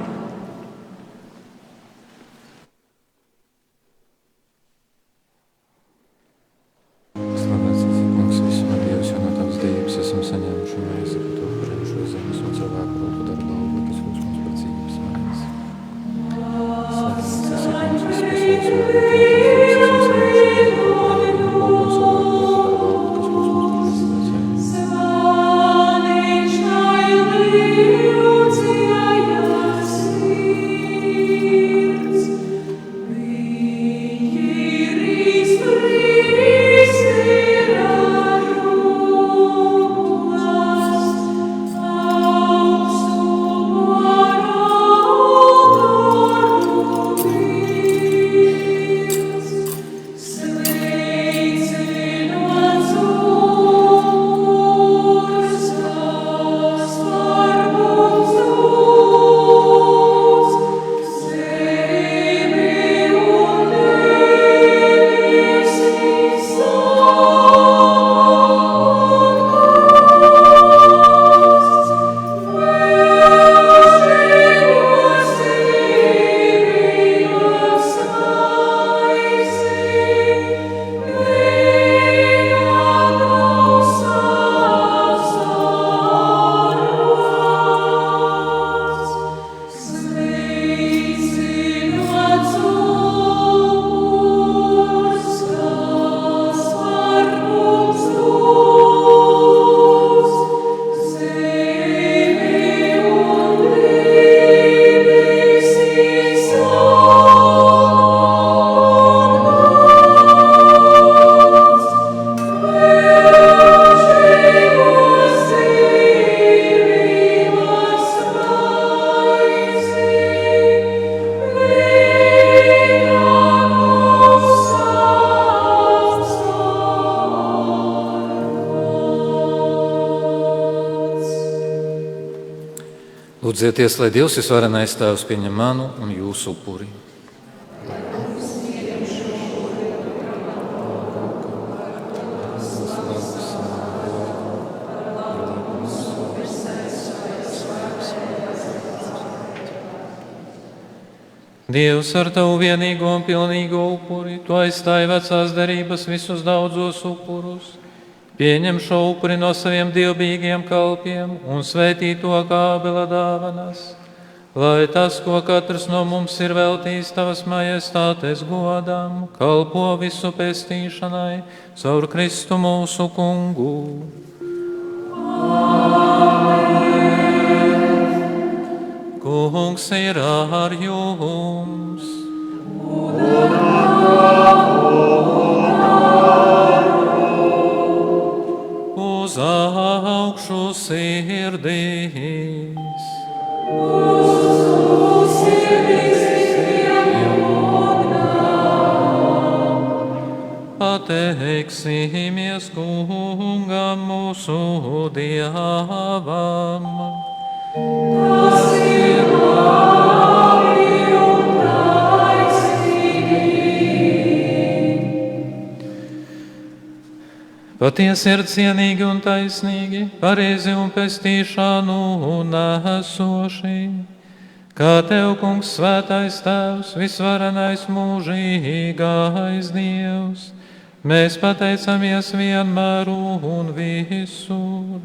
Slavēts esi, Kungs, visuma Dievs, jo no Tavas dejības esam saņēmuši maizi, ka Tu apbrēni šo zemes un cilvēku rotu dara lauku, kas lūdz mums par dzīvības maizi. Slavēts esi, Kungs, viss, kas lūdz mums par dzīvības maizi. Lūdzieties, lai Dievs visvarenais Tēvs pieņem manu un jūsu upuri. Dievs ar tavu vienīgo un pilnīgo upuri, tu aizstāji vecās derības visus daudzos upurus. Pieņem šo upuri no saviem dievbijīgiem kalpiem un svētī to kā Ābela dāvanas, lai tas, ko katrs no mums ir veltījis tavas majestātes godām, kalpo visu pestīšanai caur Kristu mūsu kungu. Kungs ir ar jums! Uz augšu sirdīs! Pateiksimies Kungam mūsu Dievam! Tas ir labi un taisnīgi. Patiesi ir cienīgi un taisnīgi, pareizi un pestīšanu nesoši. Kā tev, Kungs, svētais Tēvs, visvarenais mūžīgais Dievs, mēs pateicamies vienmēr un visur.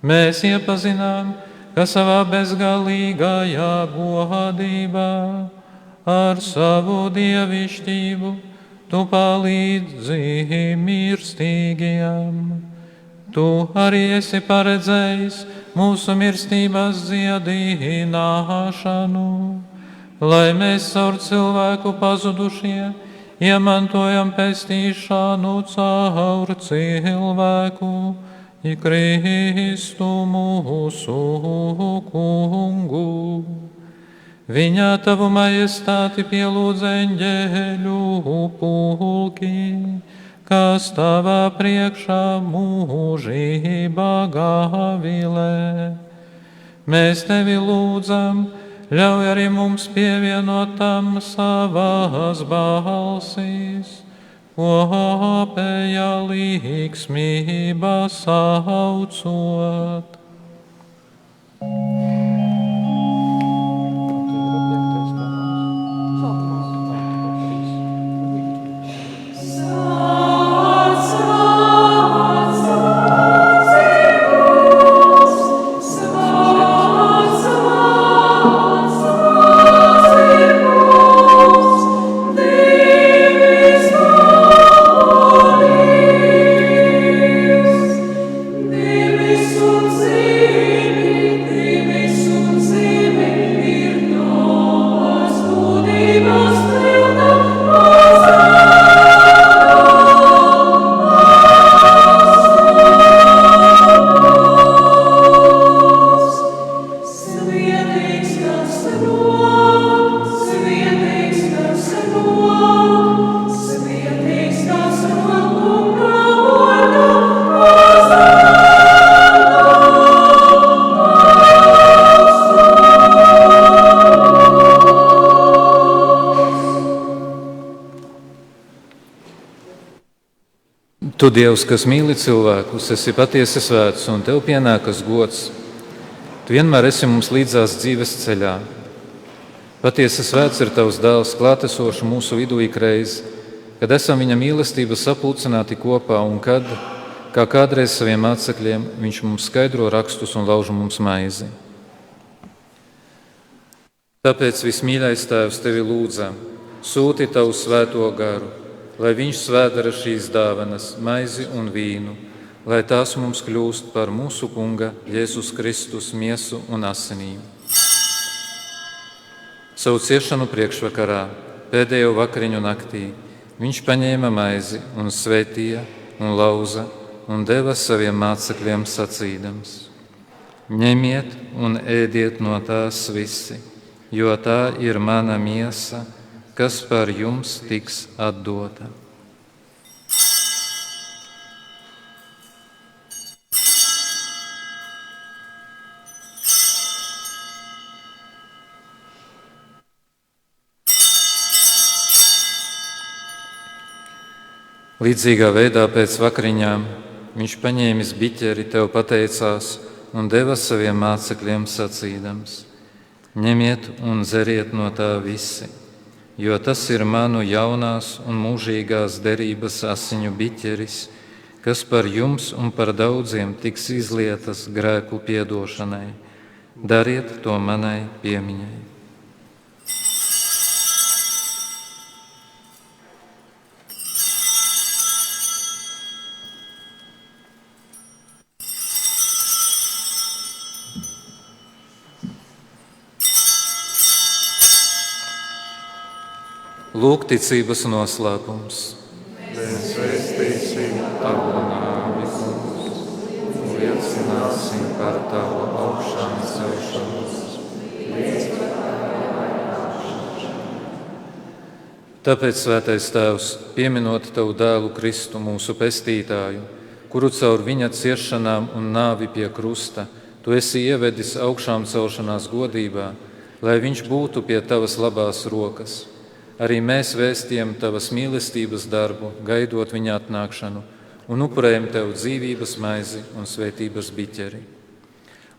Mēs iepazinām, ka savā bezgalīgajā godībā ar savu dievišķību tu palīdzi mirstīgajiem. Tu arī esi paredzējis mūsu mirstības dziedināšanu, lai mēs caur cilvēku pazudušie iemantojam pestīšanu caur cilvēku, i Kristu mūsu kungu. Viņa tavu majestāti pielūdz eņģeļu pulki, kas tavā priekšā mūžībā gavilē. Mēs tevi lūdzam, ļauj arī mums pievienot tam savās balsīs, kopējā līksmībā saucot. Tu, Dievs, kas mīli cilvēkus, esi patiesi svēts un tev pienākas gods. Tu vienmēr esi mums līdzās dzīves ceļā. Patiesi svēts ir tavs dēls, klātesošs mūsu vidū ikreiz, kad esam viņa mīlestību sapulcināti kopā un kad, kā kādreiz saviem mācekļiem, viņš mums skaidro rakstus un lauž mums maizi. Tāpēc, vismīļais Tēvs, tevi lūdzam, sūti tavu svēto garu, lai viņš svētdara šīs dāvanas, maizi un vīnu, lai tās mums kļūst par mūsu Kunga Jēzus Kristus miesu un asinīm. Savu ciešanu priekšvakarā, pēdējo vakariņu naktī, viņš paņēma maizi un svētīja un lauza un deva saviem mācekļiem sacīdams: Ņemiet un ēdiet no tās visi, jo tā ir mana miesa, kas par jums tiks atdota. Līdzīgā veidā pēc vakariņām viņš paņēmis biķeri, tev pateicās un deva saviem mācekļiem sacīdams: ņemiet un dzeriet no tā visi, jo tas ir manu jaunās un mūžīgās derības asiņu biķeris, kas par jums un par daudziem tiks izlietas grēku piedošanai. Dariet to manai piemiņai. Lūk, ticības noslēpums. Mēs vēstīsim tavu nāvi, Kungs, un liecināsim par tavu augšām celšanos. Tāpēc, Svētais Tēvs, pieminot tavu dēlu Kristu, mūsu pestītāju, kuru caur viņa ciešanām un nāvi pie krusta tu esi ievedis augšām celšanās godībā, lai viņš būtu pie tavas labās rokas. Arī mēs vēstījam tavas mīlestības darbu, gaidot viņa atnākšanu, un upurējam tev dzīvības maizi un svētības biķeri.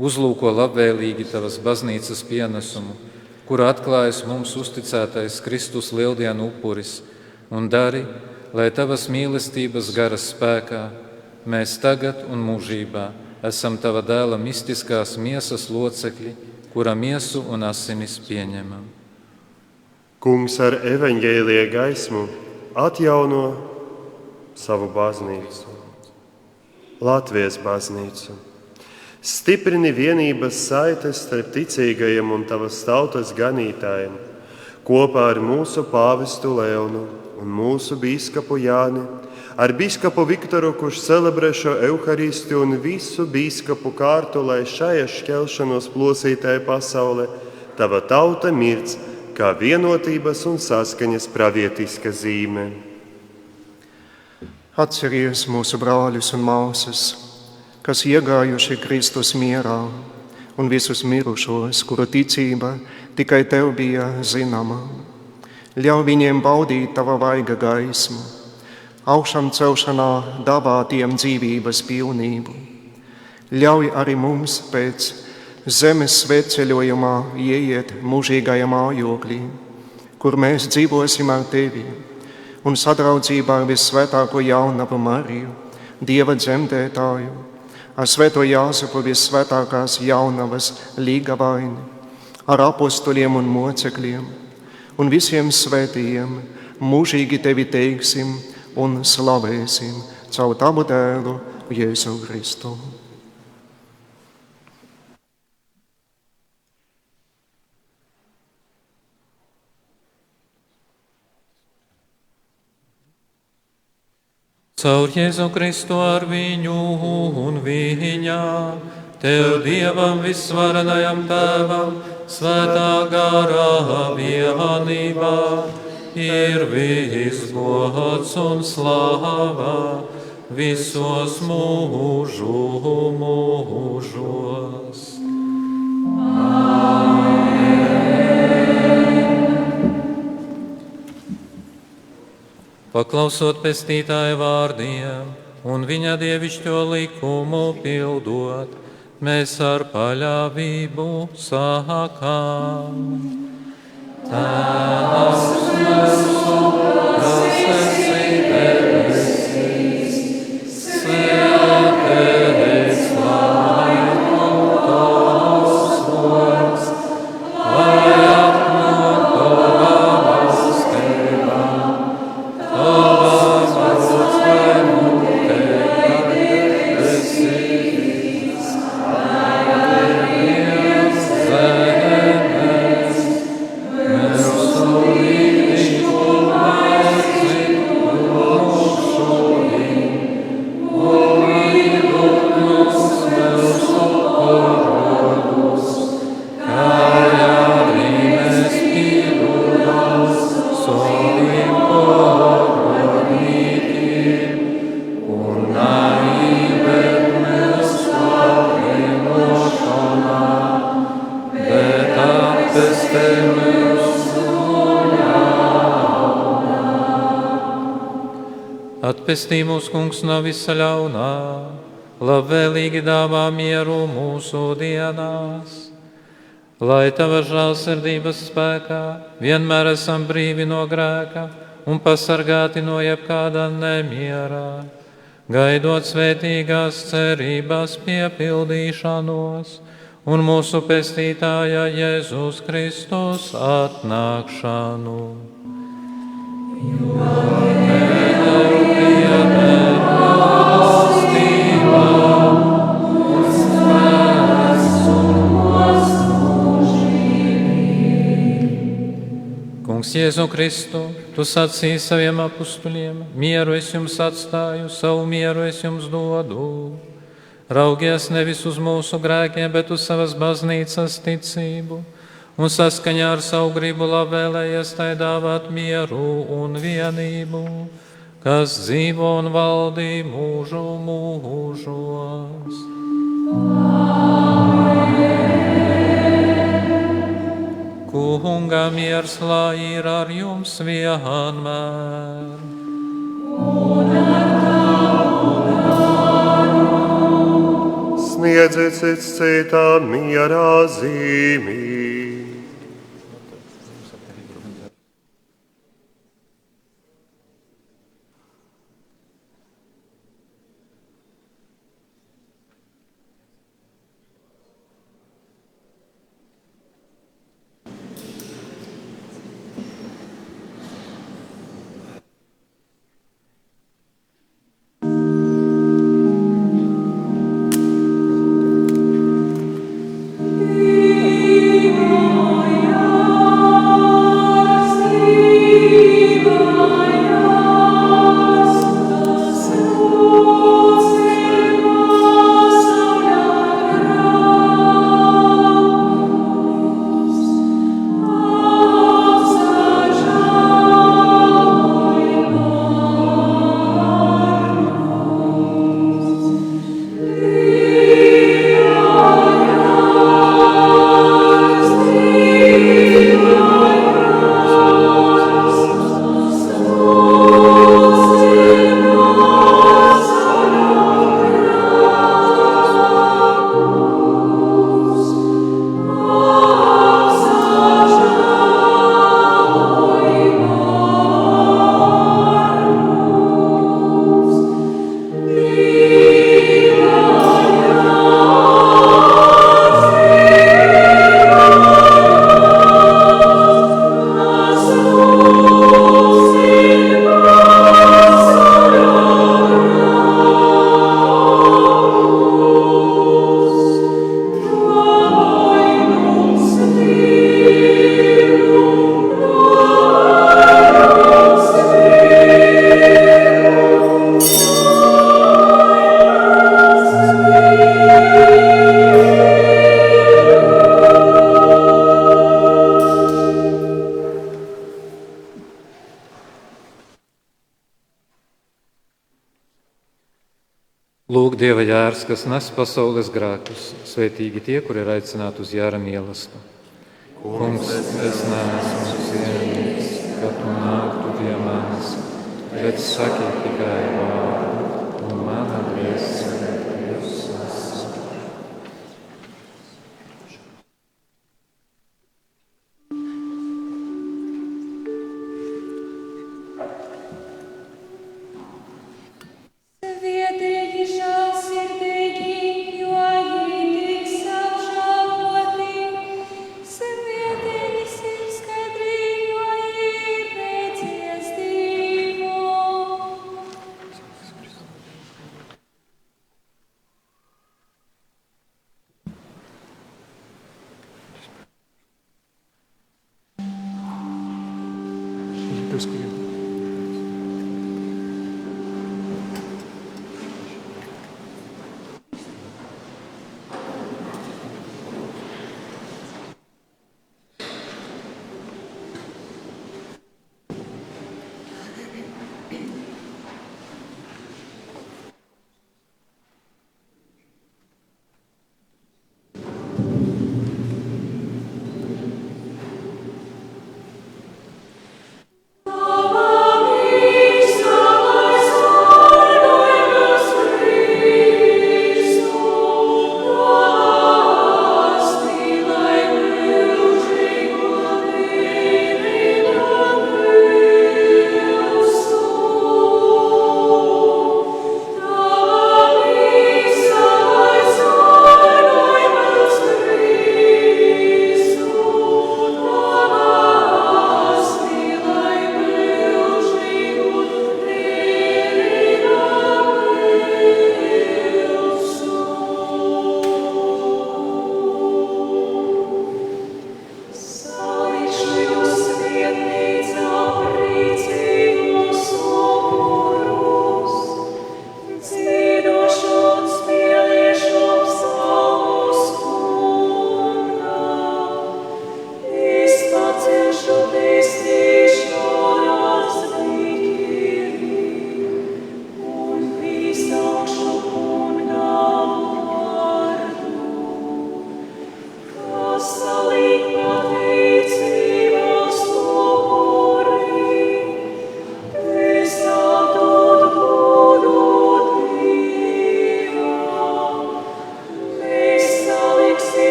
Uzlūko labvēlīgi tavas baznīcas pienesumu, kura atklājas mums uzticētais Kristus lieldienu upuris, un dari, lai tavas mīlestības garas spēkā mēs tagad un mūžībā esam tava dēla mistiskās miesas locekļi, kura miesu un asinis pieņemam. Kungs ar evaņģēlija gaismu atjauno savu baznīcu, Latvijas baznīcu. Stiprini vienības saites starp ticīgajiem un tavas tautas ganītājiem, kopā ar mūsu pāvestu Leonu un mūsu bīskapu Jāni, ar bīskapu Viktoru, kurš celebrē šo euharistiju, un visu bīskapu kārtu, lai šajā šķelšanos plosītajā pasaulē tava tauta mirds kā vienotības un saskaņas pravietiska zīme. Atceries mūsu brāļus un māsas, kas iegājuši Kristus mierā, un visus mirušos, kuru ticība tikai tev bija zināma. Ļauj viņiem baudīt tava vaiga gaismu, augšām celšanā dāvā tiem dzīvības pilnību. Ļauj arī mums pēc zemes svētceļojumā ieiet mūžīgajā mājokļī, kur mēs dzīvosim ar tevi un sadraudzībā ar vissvētāko jaunavu Mariju, Dieva dzemdētāju, ar svēto Jāzepu vissvētākās jaunavas līgavaini, ar apostoļiem un mocekļiem un visiem svētījiem mūžīgi tevi teiksim un slavēsim caur tavu dēlu Jēzu Kristu. Caur Jēzu Kristu ar viņu un viņā, tev Dievam visvarenajam Tēvam, svētā garā vienībā, ir viss gods un slāva visos mūžu mūžos. Paklausot pestītāja vārdiem un viņa dievišķo likumu pildot, mēs ar paļāvību sākām. Tēvs mūsu, kas esi debesīs, svētīts lai tavs vārds, lai atnāk tava valstība. Tavas vārds vai mutē, debesīs, Dievs zemes, mēs to līdzīgu maisi Atpestī mūs, Kungs, no visa ļaunā, labvēlīgi dāvā mieru mūsu dienās. Lai Tava žēlsirdības spēkā vienmēr esam brīvi no grēka un pasargāti no jebkāda nemiera, gaidot svētīgās cerības piepildīšanos un mūsu Pestītāja Jēzus Kristus atnākšanu. Kungs Jēzu Kristu, Tu sacīji saviem apustuļiem, mieru es jums atstāju, savu mieru es jums dodu. Raugies nevis uz mūsu grēkiem, bet uz savas baznīcas ticību, un saskaņā ar savu gribu labvēlējies tai dāvāt mieru un vienību, kas dzīvo un valdī mūžu mūžos. Kunga miers lai ir ar jums vienmēr. Sniedziet cits citam mierā zīmī. Lūk, Dieva jērs, kas nes pasaules grēkus, svētīgi tie, kuri ir aicināti uz jēra mīlestību. Kungs, es neesmu cienīgs, ka Tu nāktu pie manis, bet saki tikai vārdu, un mana dvēsele kļūs. Oh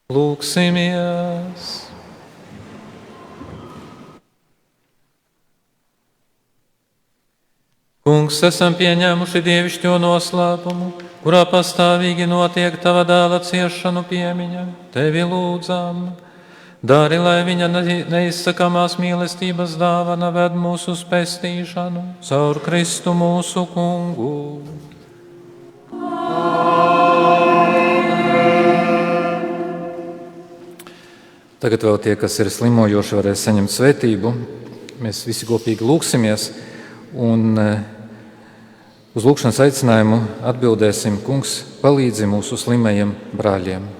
Lūksimies! Kungs, esam pieņēmuši dievišķo noslēpumu, kurā pastāvīgi notiek tava dēla ciešanu piemiņa. Tevi lūdzam, dari, lai viņa neizsakamās mīlestības dāvana ved mūsu uz pestīšanu caur Kristu mūsu Kungu. Tagad vēl tie, kas ir slimojoši, varēs saņemt svētību. Mēs visi kopīgi lūksimies un uz lūkšanas aicinājumu atbildēsim: Kungs, palīdzi mūsu slimajiem brāļiem.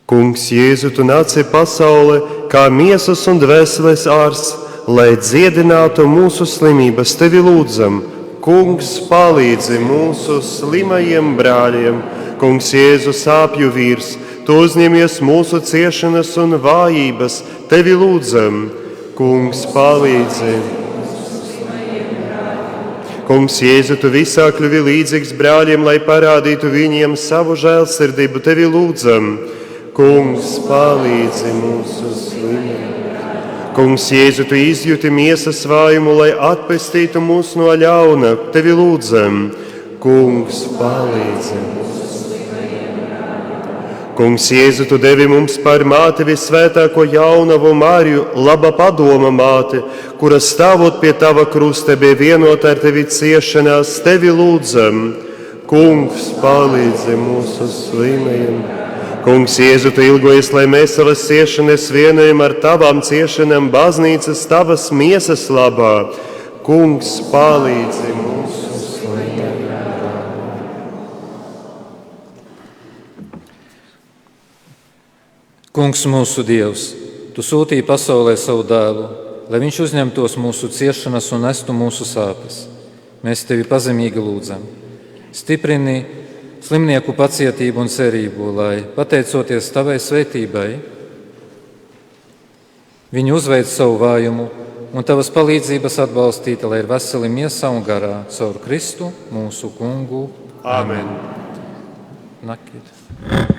Kungs, Jēzu, tu nāci pasaulē kā miesas un dvēseles ārsts, lai dziedinātu mūsu slimības. Tevi lūdzam, Kungs, palīdzi mūsu slimajiem brāļiem. Kungs, Jēzu, sāpju vīrs, tu uzņemies mūsu ciešanas un vājības. Tevi lūdzam, Kungs, palīdzi. Kungs, Jēzu, tu visā kļuvi līdzīgs brāļiem, lai parādītu viņiem savu žēlsirdību. Tevi lūdzam, Kungs, palīdzi mūsu slimajiem. Kungs, Jēzu, tu izjūti miesas vājumu, lai atpestītu mūs no ļauna. Tevi lūdzam, Kungs, palīdzi. Kungs, Jēzu, tu devi mums par māti visvētāko jaunavu Mariju, laba padoma māte, kura stāvot pie tava krusta bija vienota ar tevi ciešanās. Tevi lūdzam, Kungs, palīdzi mūsu slimajiem. Kungs, Jēzu, tu ilgojies, lai mēs savas ciešanas vienojam ar tavām ciešanām baznīcas, tavas miesas labā. Kungs, palīdzi mūsu slimajiem. Kungs, mūsu Dievs, tu sūtīji pasaulē savu dēlu, lai viņš uzņemtos mūsu ciešanas un nestu mūsu sāpes. Mēs tevi pazemīgi lūdzam. Stiprini slimnieku pacietību un cerību, lai, pateicoties tavai svētībai, viņi uzveic savu vājumu un tavas palīdzības atbalstīta, lai ir veseli miesā un garā caur Kristu mūsu Kungu. Āmen. Nakīt.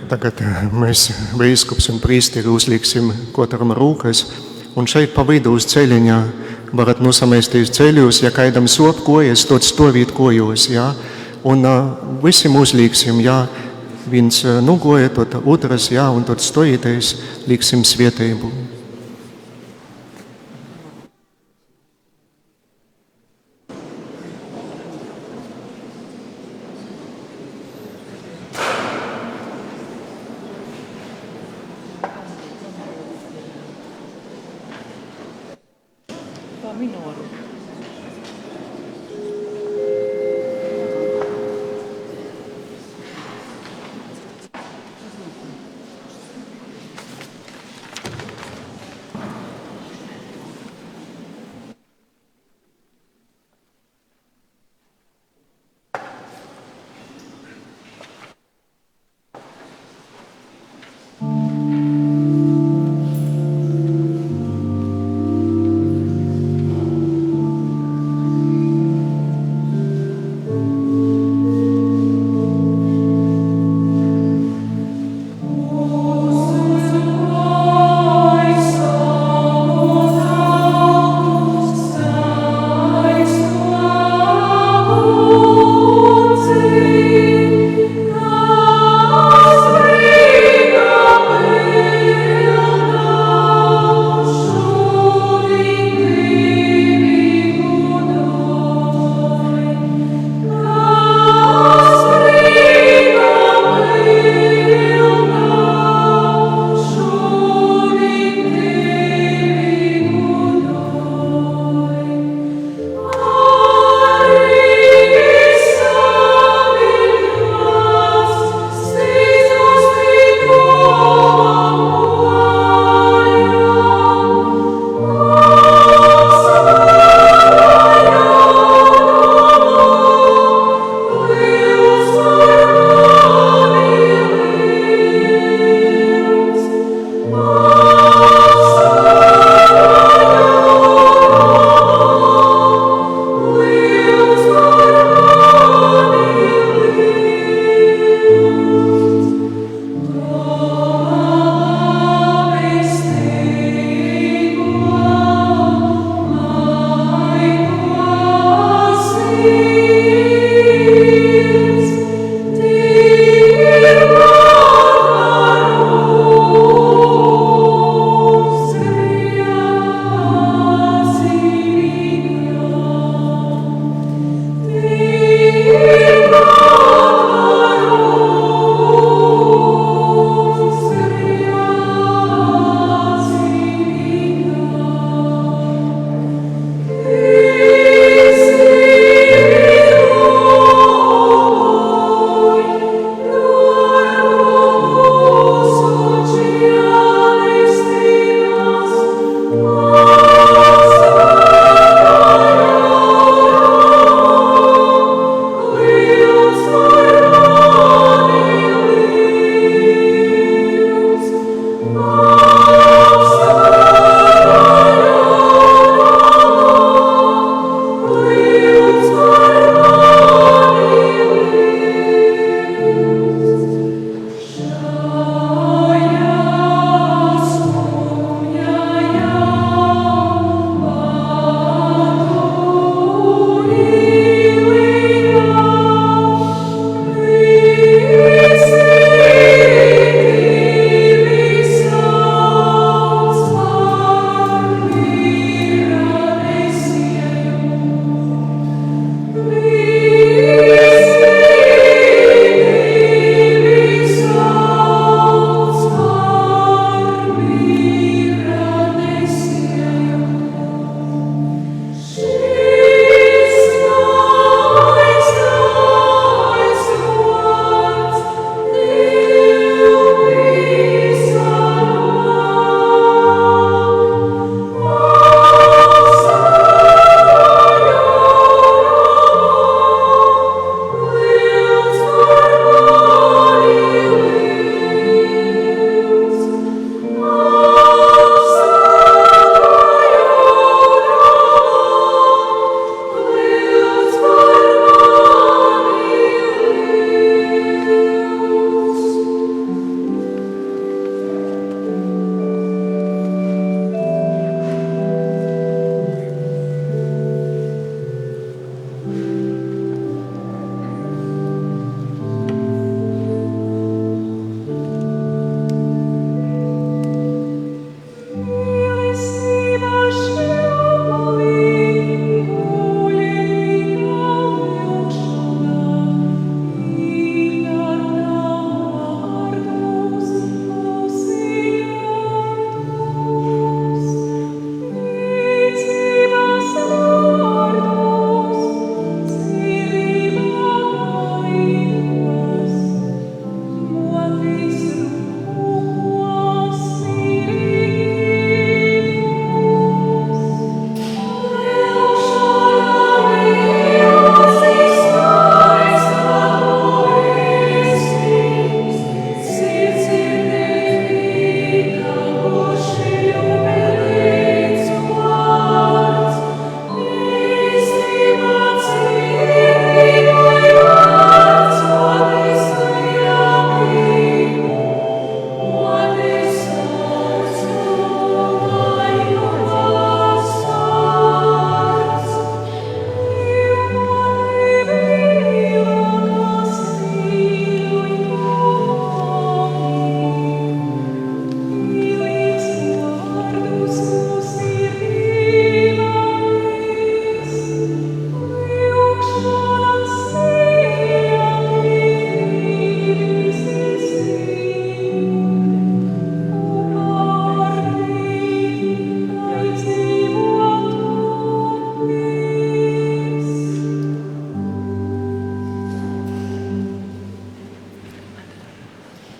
Tagad mēs bīskaps un prīsteri uzliksim katram rūkas, un šeit pa vidu uz ceļiņā varat nosamēsties ceļos, ja kādam sop kojas, tad stovīt kojos, jā, un visi uzliksim, jā, viens nugoja, tad otras, jā, un tad stojieties, liksim svētību.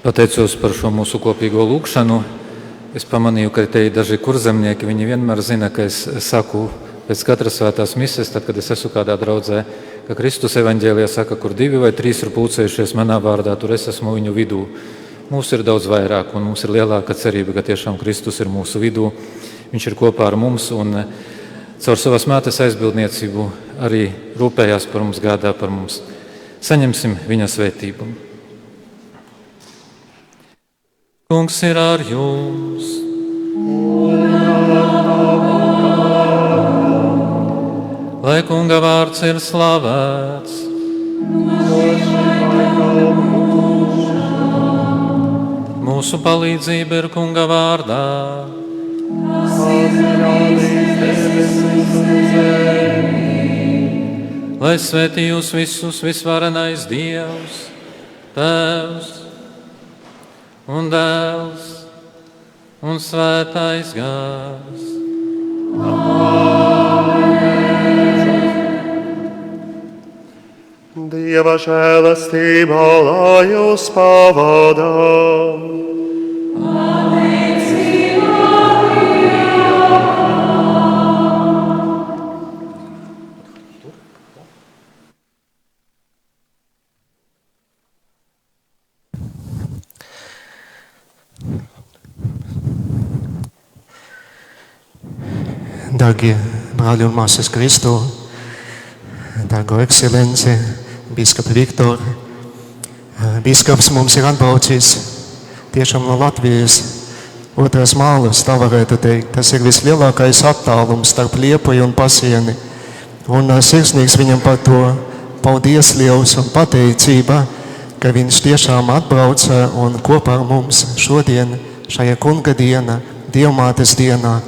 Pateicos par šo mūsu kopīgo lūgšanu. Es pamanīju, ka te ir daži kurzemnieki. Viņi vienmēr zina, ka es saku pēc katras svētās mises, tad, kad es esmu kādā draudzē, ka Kristus evaņģēlijā saka, kur 2 vai 3 ir pulcējušies manā vārdā, tur es esmu viņu vidū. Mūs ir daudz vairāk, un mums ir lielāka cerība, ka tiešām Kristus ir mūsu vidū. Viņš ir kopā ar mums, un caur savas mātes aizbildniecību arī rūpējās par mums, gādā par mums. Saņemsim viņa svētību. Kungs ir ar jums. Lai Kunga vārds ir slavēts. Mūsu palīdzība ir Kunga vārdā. Lai svētī jūs visus visvarenais Dievs, Tēvs un Dēls un Svētais Gars. Dieva žēlastība, lai jūs pavada. Dārgie brāļi un māsas Kristu, dārgo ekscelenci, bīskapa Viktor, bīskaps mums ir atbraucis tiešām no Latvijas otras malas, tā varētu teikt. Tas ir vislielākais attālums starp Liepoju un Pasieni. Un sirsnīgs viņam par to paldies liels un pateicība, ka viņš tiešām atbrauca un kopā ar mums šodien, šajā Kunga diena, Dievmātes dienā,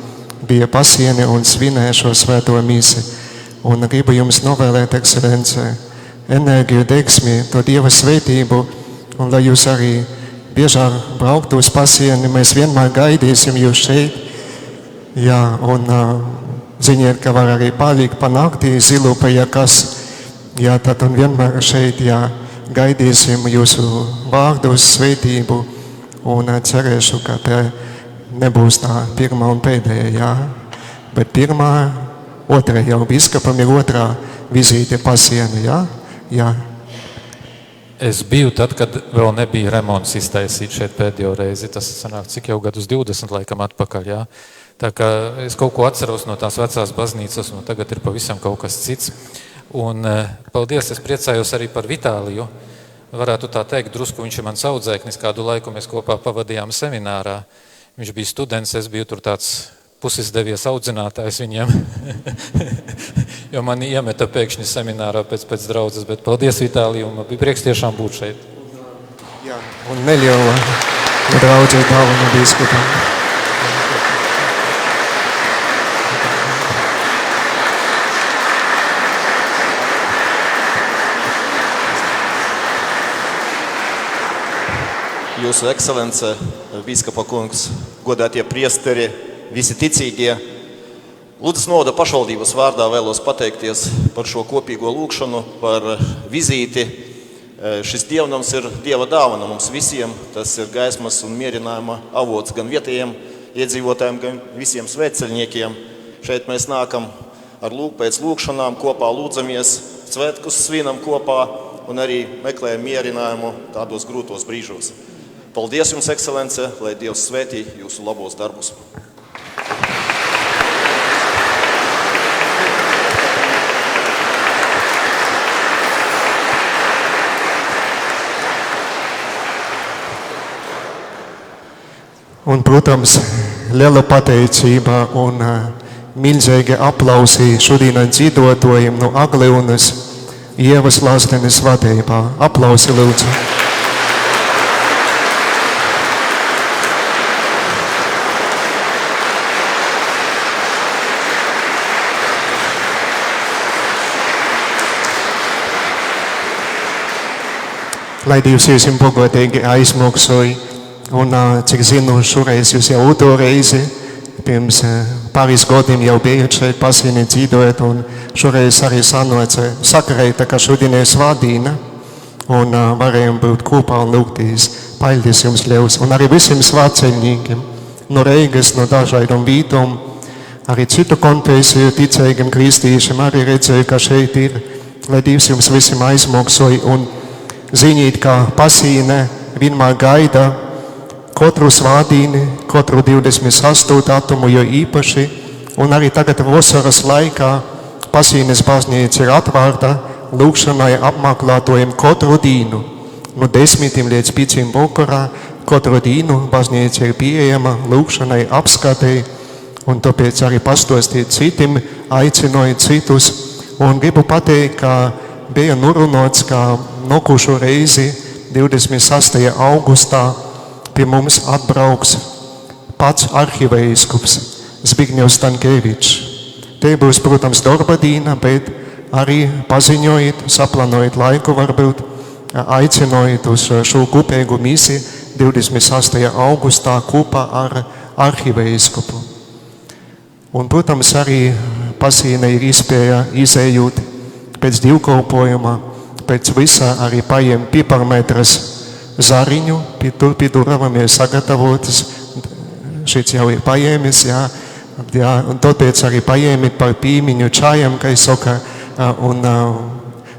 bija Pasieni un svinēja šo svēto misi. Un gribu jums novēlēt, ekscelence, enerģiju, degsmi, to Dieva svētību, un lai jūs arī biežāk brauktu uz Pasieni, mēs vienmēr gaidīsim jūs šeit. Jā, un ziniet, ka var arī palikt pa naktī Zilupe, ja kas, jā, tad un vienmēr šeit, jā, gaidīsim jūsu vārdus, svētību, un cerēšu, ka te nebūs tā pirmā un pēdējā, jā, bet pirmā, otrā jau biskupam ir otrā vizīte Pasieni, jā, jā. Es biju tad, kad vēl nebija remonts iztaisīt šeit pēdējo reizi. Tas sanāk, cik jau gadus 20 laikam atpakaļ, jā. Tā kā es kaut ko atceros no tās vecās baznīcas, un tagad ir pavisam kaut kas cits. Un paldies, es priecājos arī par Vitāliju. Varētu tā teikt, drusku viņš ir mans audzēknis, kādu laiku mēs kopā pavadījām seminārā. Viņš bija students, es biju tur tāds pusizdevies audzinātājs viņiem, jo mani iemeta pēkšņi seminārā pēc draudzes, bet paldies Vitāliju, man bija prieks tiešām būt šeit. Jā, un neliela draudzē dāvana biskupam. Jūsu ekscelence, bīskapa kungs, godātie priesteri, visi ticīgie. Ludzas novada pašvaldības vārdā vēlos pateikties par šo kopīgo lūgšanu, par vizīti. Šis dievnams ir Dieva dāvana mums visiem. Tas ir gaismas un mierinājuma avots gan vietējiem iedzīvotājiem, gan visiem svētceļniekiem. Šeit mēs nākam ar pēc lūgšanām, kopā lūdzamies, svētkus svinam kopā un arī meklējam mierinājumu tādos grūtos brīžos. Paldies jums, ekscelence, lai Dievs svētī jūsu labos darbus. Un, protams, liela pateicība un milzīgi aplausi šodienas dzīvotājiem no Agleunas Ievas Lāstenes vadībā. Aplausi, lūdzu. Lai Dievs jūs bagātīgi aizmoksoja, un, cik zinu, šoreiz jūs jau otro reizi, pirms pāris gadiem jau bijat šeit Pasienī dzīvojat, un šoreiz arī sakarēja, ka šodien ir svādīna, un varējām būt kopā un lūgtīs Paldies jums, Ļevs, un arī visiem svētceļniekiem no Reigas, no dažādām vītām, arī citu konfesiju ticīgiem kristīšiem, arī redzēju, ka šeit ir, lai Dievs jums visiem aizmoksoja un ziniet, ka pasīne vienmēr gaida katru svādīni, katru 28. datumu, jo īpaši, un arī tagad vasaras laikā pasīnes baznīca ir atvērta lūkšanai apmeklētājiem katru dienu. No 10 līdz 5 vakarā katru dienu baznīca ir pieejama lūkšanai, apskatei, un tāpēc arī pastāstīt citiem, aicinot citus. Un gribu pateikt, ka bija norunāts, ka nākošo reizi 26. augustā pie mums atbrauks pats arhivējskups Zbigņevs Stankēvičs. Te būs, protams, darba diena, bet arī paziņojot, saplānojot laiku varbūt, aicinot uz šo kopīgu misiju 28. augustā kopā ar arhivējskupu. Un, protams, arī pasīne ir iespēja izējot pēc divkalpojuma, pēc visā arī paņemt piparmetras zariņu, pie durvīm ir sagatavotas, šis jau ir paņēmis, un tāpēc arī paņēmit par pīmiņu čājam, kā es saka, un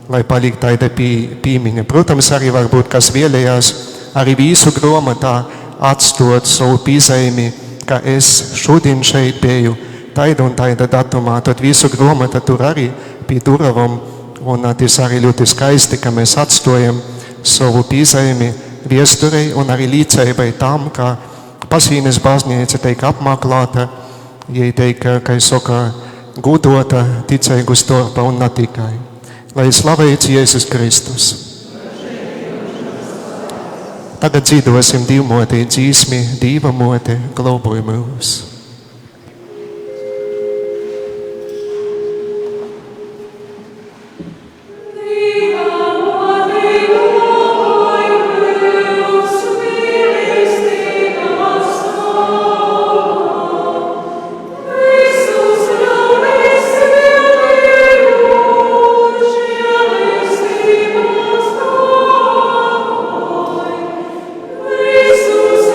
lai paliek tāda pīmiņa. Protams, arī varbūt, kas vēlējās arī visu grāmatā atstot savu piezīmi, ka es šodien šeit biju taida un taida datumā, tad visu grāmatu tur arī pie durvīm, un tas arī ļoti skaisti, ka mēs atstojam savu piezīmi viesturei un arī līdzībai tam, ka pasīnes baznīca tiek apmeklēta, ja tiek, kā es saku, gudota ticīgu starpā un ne tikai. Lai slavēts Jēzus Kristus. Tagad dzīvosim divmotī dzīsmi, Dieva mote, glāboj mūs. Jesus,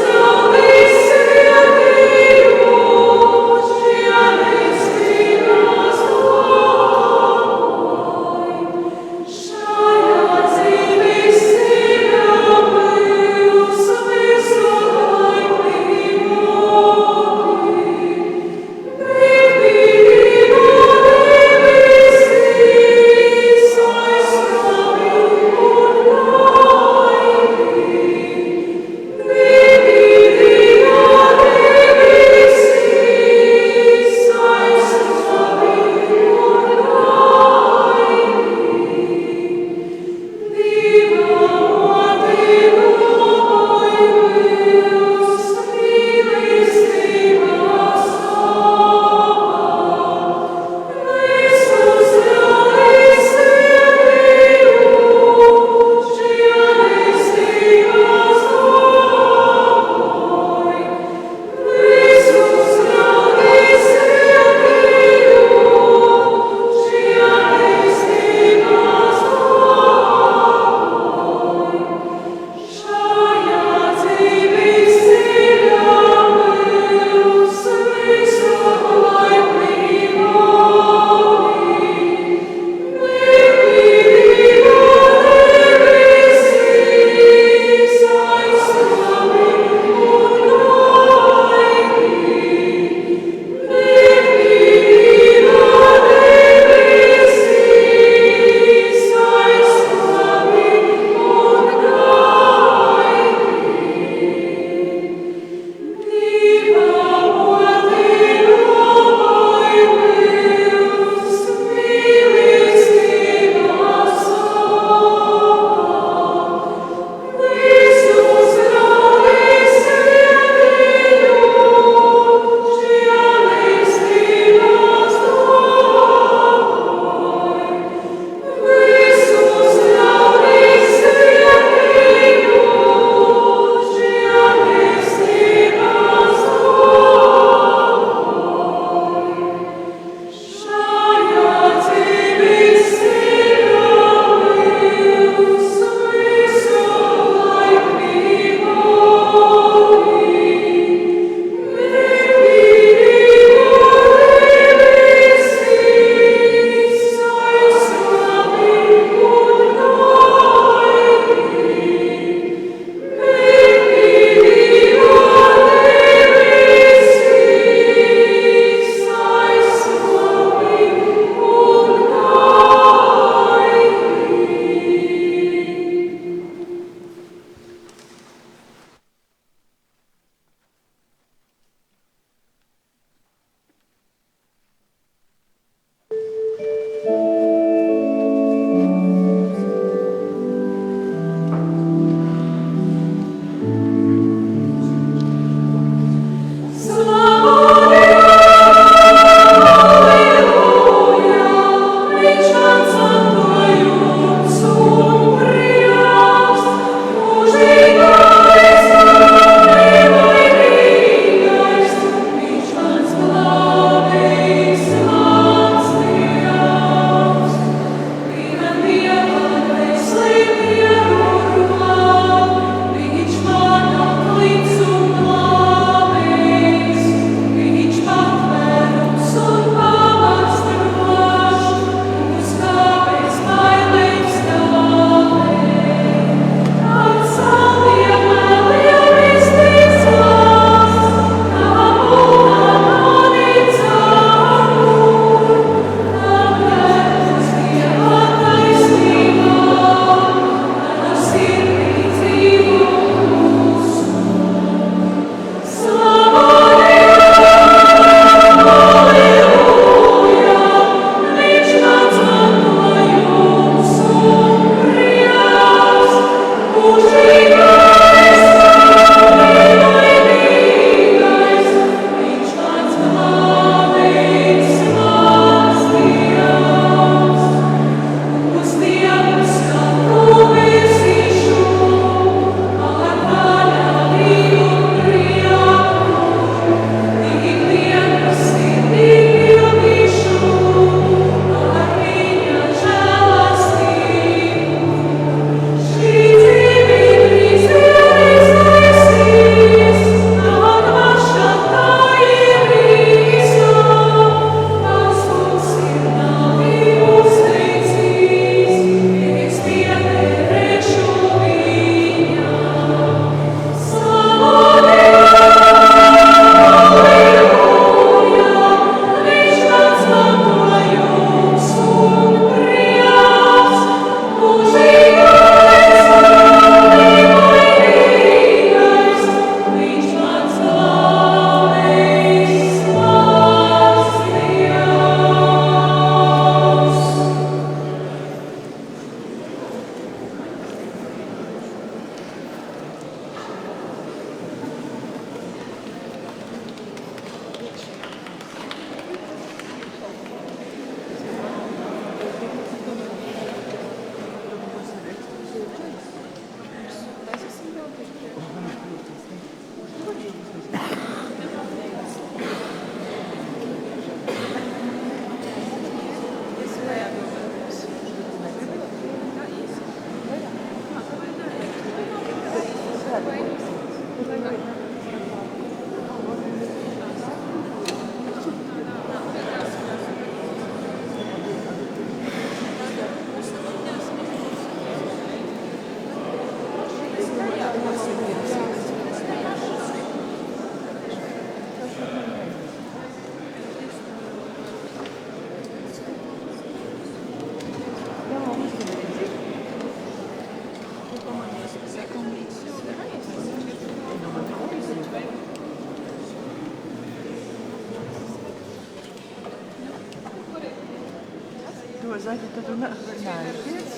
Zaki, tad runā runājušies?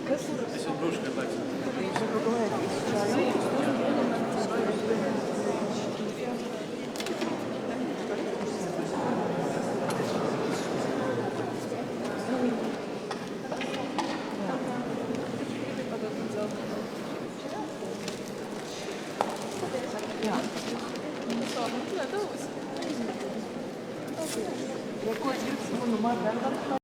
Kas ir? Es jau droši, ka laiks. Viņš ir kaut kā